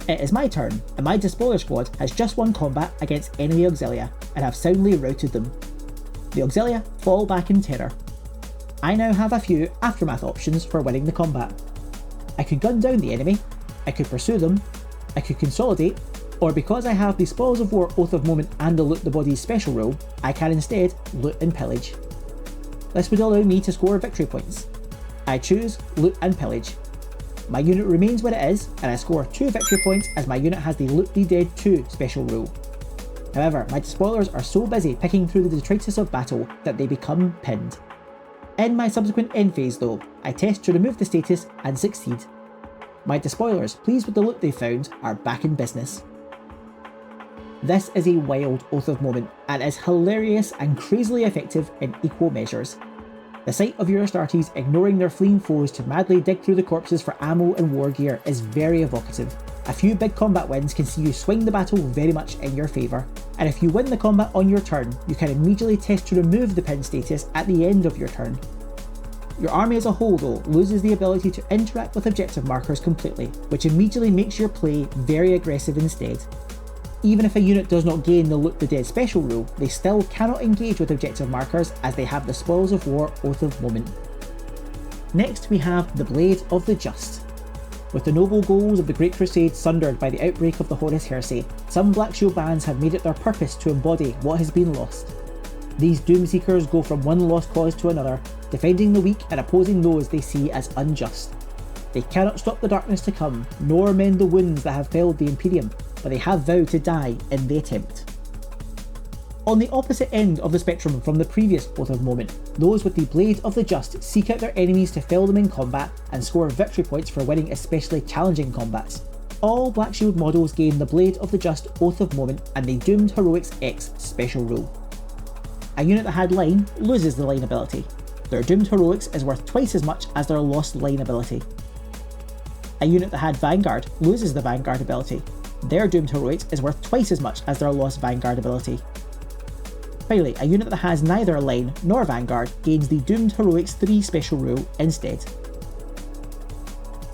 It is my turn, and my Despoiler squad has just won combat against enemy Auxilia, and have soundly routed them. The Auxilia fall back in terror. I now have a few Aftermath options for winning the combat. I could gun down the enemy, I could pursue them, I could consolidate, or because I have the Spoils of War Oath of Moment and the Loot the Bodies special rule, I can instead loot and pillage. This would allow me to score victory points. I choose Loot and Pillage. My unit remains what it is, and I score 2 victory points as my unit has the Loot the Dead 2 special rule. However, my Despoilers are so busy picking through the detritus of battle that they become pinned. In my subsequent end phase though, I test to remove the status and succeed. My Despoilers, pleased with the loot they found, are back in business. This is a wild Oath of Moment, and is hilarious and crazily effective in equal measures. The sight of your Astartes ignoring their fleeing foes to madly dig through the corpses for ammo and war gear is very evocative. A few big combat wins can see you swing the battle very much in your favour, and if you win the combat on your turn, you can immediately test to remove the pin status at the end of your turn. Your army as a whole though loses the ability to interact with objective markers completely, which immediately makes your play very aggressive instead. Even if a unit does not gain the Loot the Dead special rule, they still cannot engage with objective markers as they have the Spoils of War Oath of Moment. Next we have the Blade of the Just. With the noble goals of the Great Crusade sundered by the outbreak of the Horus Heresy, some Black Shield bands have made it their purpose to embody what has been lost. These Doomseekers go from one lost cause to another, defending the weak and opposing those they see as unjust. They cannot stop the darkness to come, nor mend the wounds that have felled the Imperium, but they have vowed to die in the attempt. On the opposite end of the spectrum from the previous Oath of Moment, those with the Blade of the Just seek out their enemies to fell them in combat and score victory points for winning especially challenging combats. All Black Shield models gain the Blade of the Just Oath of Moment and the Doomed Heroics X special rule. A unit that had Line loses the Line ability. Their Doomed Heroics is worth twice as much as their lost Line ability. A unit that had Vanguard loses the Vanguard ability. Their Doomed Heroics is worth twice as much as their lost Vanguard ability. Finally, a unit that has neither Line nor Vanguard gains the Doomed Heroics 3 special rule instead.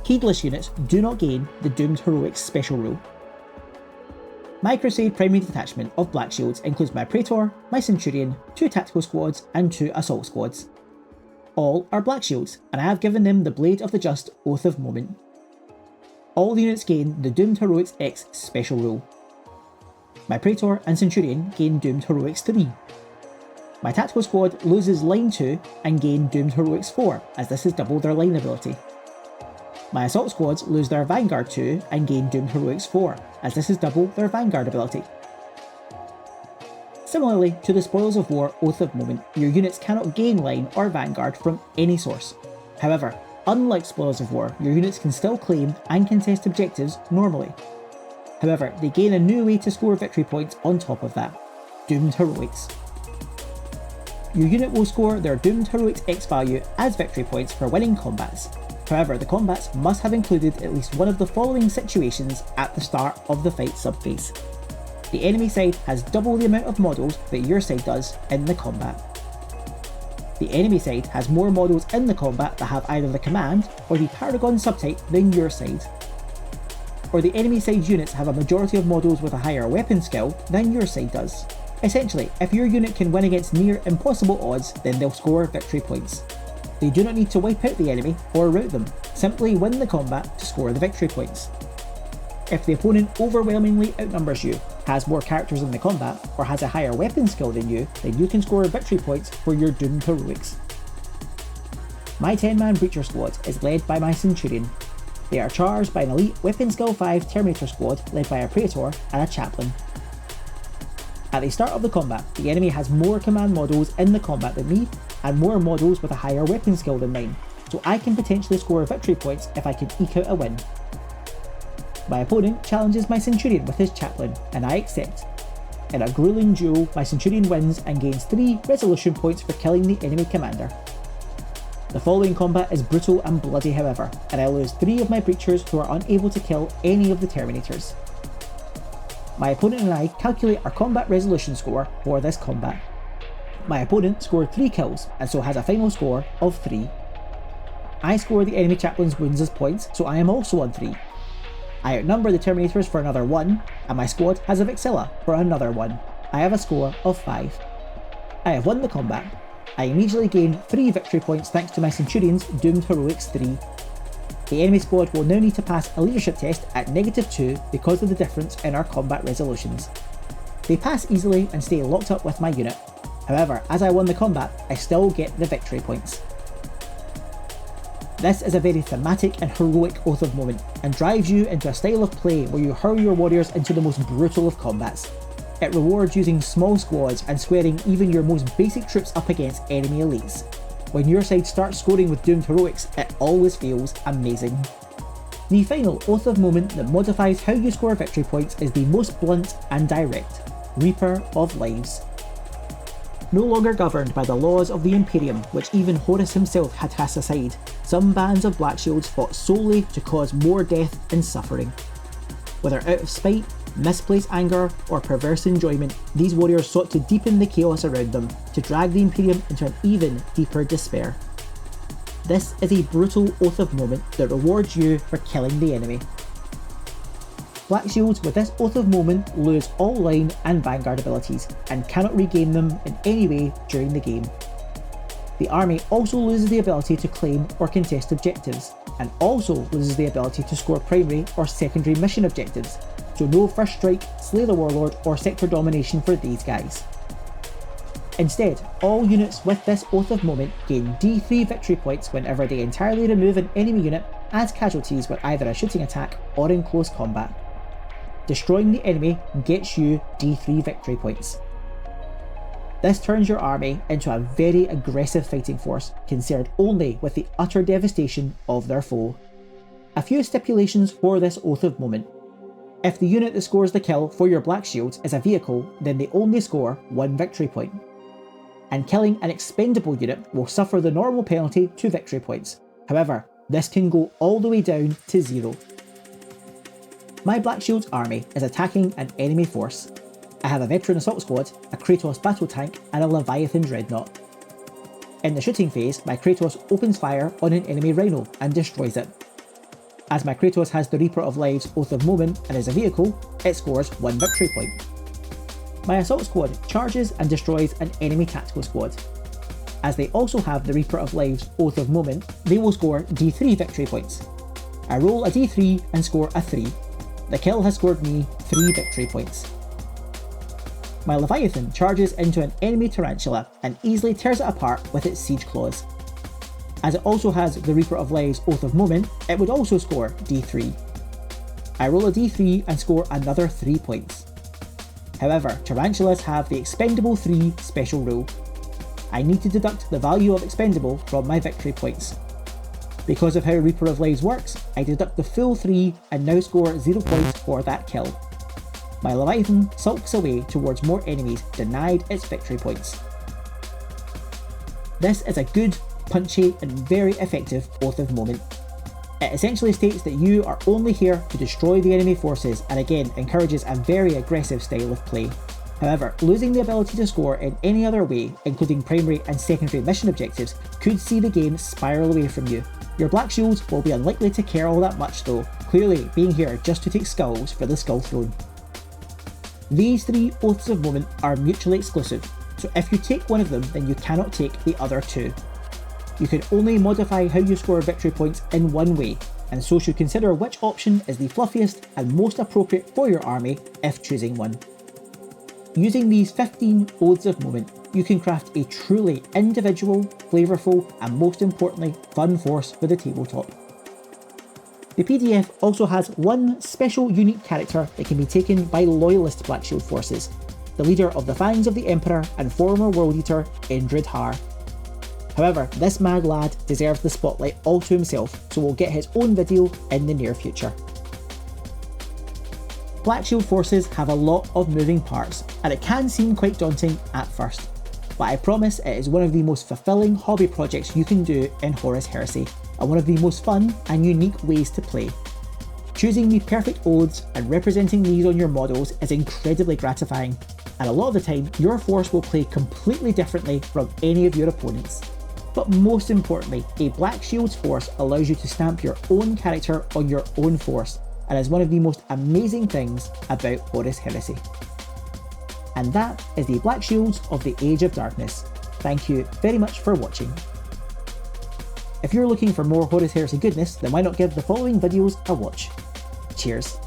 Heedless units do not gain the Doomed Heroics special rule. My Crusade primary detachment of Blackshields includes my Praetor, my Centurion, 2 tactical squads and 2 assault squads. All are Blackshields, and I have given them the Blade of the Just Oath of Moment. All the units gain the Doomed Heroics X special rule. My Praetor and Centurion gain Doomed Heroics 3. My tactical squad loses Line 2 and gain Doomed Heroics 4, as this is double their line ability. My assault squads lose their Vanguard 2 and gain Doomed Heroics 4, as this is double their Vanguard ability. Similarly to the Spoils of War Oath of Moment, your units cannot gain Line or Vanguard from any source. However, unlike Spoils of War, your units can still claim and contest objectives normally. However, they gain a new way to score victory points on top of that: Doomed Heroics. Your unit will score their Doomed Heroics X value as victory points for winning combats. However, the combats must have included at least one of the following situations at the start of the fight subphase. The enemy side has double the amount of models that your side does in the combat. The enemy side has more models in the combat that have either the command or the Paragon subtype than your side. Or the enemy side's units have a majority of models with a higher weapon skill than your side does. Essentially, if your unit can win against near impossible odds, then they'll score victory points. They do not need to wipe out the enemy or rout them, simply win the combat to score the victory points. If the opponent overwhelmingly outnumbers you, has more characters in the combat, or has a higher weapon skill than you, then you can score victory points for your Doomed Heroics. My 10-man Breacher squad is led by my Centurion. They are charged by an elite Weapon Skill 5 Terminator squad led by a Praetor and a Chaplain. At the start of the combat, the enemy has more command models in the combat than me, and more models with a higher weapon skill than mine, so I can potentially score victory points if I can eke out a win. My opponent challenges my Centurion with his Chaplain, and I accept. In a grueling duel, my Centurion wins and gains 3 resolution points for killing the enemy commander. The following combat is brutal and bloody however, and I lose 3 of my Breachers who are unable to kill any of the Terminators. My opponent and I calculate our combat resolution score for this combat. My opponent scored 3 kills and so has a final score of 3. I score the enemy Chaplain's wounds as points, so I am also on 3. I outnumber the Terminators for another 1, and my squad has a Vexilla for another 1. I have a score of 5. I have won the combat. I immediately gain 3 victory points thanks to my Centurion's Doomed Heroics 3. The enemy squad will now need to pass a leadership test at -2 because of the difference in our combat resolutions. They pass easily and stay locked up with my unit. However, as I won the combat, I still get the victory points. This is a very thematic and heroic Oath of Moment, and drives you into a style of play where you hurl your warriors into the most brutal of combats. It rewards using small squads and squaring even your most basic troops up against enemy elites. When your side starts scoring with Doomed Heroics, it always feels amazing. The final Oath of Moment that modifies how you score victory points is the most blunt and direct: Reaper of Lives. No longer governed by the laws of the Imperium, which even Horus himself had cast aside, some bands of Blackshields fought solely to cause more death and suffering. Whether out of spite, misplaced anger, or perverse enjoyment, these warriors sought to deepen the chaos around them, to drag the Imperium into an even deeper despair. This is a brutal Oath of Moment that rewards you for killing the enemy. Blackshields with this Oath of Moment lose all Line and Vanguard abilities, and cannot regain them in any way during the game. The army also loses the ability to claim or contest objectives, and also loses the ability to score primary or secondary mission objectives, so no First Strike, Slay the Warlord or Sector Domination for these guys. Instead, all units with this Oath of Moment gain D3 victory points whenever they entirely remove an enemy unit as casualties with either a shooting attack or in close combat. Destroying the enemy gets you D3 victory points. This turns your army into a very aggressive fighting force, concerned only with the utter devastation of their foe. A few stipulations for this Oath of Moment. If the unit that scores the kill for your Blackshields is a vehicle, then they only score 1 victory point. And killing an expendable unit will suffer the normal penalty to victory points. However, this can go all the way down to 0. My Blackshields army is attacking an enemy force. I have a veteran assault squad, a Kratos battle tank, and a Leviathan dreadnought. In the shooting phase, my Kratos opens fire on an enemy Rhino and destroys it. As my Kratos has the Reaper of Lives Oath of Moment and is a vehicle, it scores 1 victory point. My assault squad charges and destroys an enemy tactical squad. As they also have the Reaper of Lives Oath of Moment, they will score D3 victory points. I roll a D3 and score a 3. The kill has scored me 3 victory points. My Leviathan charges into an enemy Tarantula and easily tears it apart with its Siege Claws. As it also has the Reaper of Lives Oath of Moment, it would also score D3. I roll a D3 and score another 3 points. However, Tarantulas have the Expendable 3 special rule. I need to deduct the value of Expendable from my victory points. Because of how Reaper of Lives works, I deduct the full 3 and now score 0 points for that kill. My Leviathan sulks away towards more enemies denied its victory points. This is a good, punchy and very effective Oath of Moment. It essentially states that you are only here to destroy the enemy forces and again encourages a very aggressive style of play. However, losing the ability to score in any other way, including primary and secondary mission objectives, could see the game spiral away from you. Your Black Shields will be unlikely to care all that much though, clearly being here just to take skulls for the Skull Throne. These 3 Oaths of Moment are mutually exclusive, so if you take one of them then you cannot take the other 2. You can only modify how you score victory points in one way, and so should consider which option is the fluffiest and most appropriate for your army if choosing one. Using these 15 Oaths of Moment, you can craft a truly individual, flavourful and most importantly fun force for the tabletop. The PDF also has one special unique character that can be taken by loyalist Black Shield forces, the leader of the Fangs of the Emperor and former World Eater, Endred Har. However, this mad lad deserves the spotlight all to himself, so we'll get his own video in the near future. Black Shield forces have a lot of moving parts, and it can seem quite daunting at first, but I promise it is one of the most fulfilling hobby projects you can do in Horus Heresy, and one of the most fun and unique ways to play. Choosing the perfect oaths and representing these on your models is incredibly gratifying, and a lot of the time your force will play completely differently from any of your opponents. But most importantly, a Black Shields force allows you to stamp your own character on your own force, and is one of the most amazing things about Horus Heresy. And that is the Black Shields of the Age of Darkness. Thank you very much for watching. If you're looking for more Horus Heresy goodness, then why not give the following videos a watch. Cheers.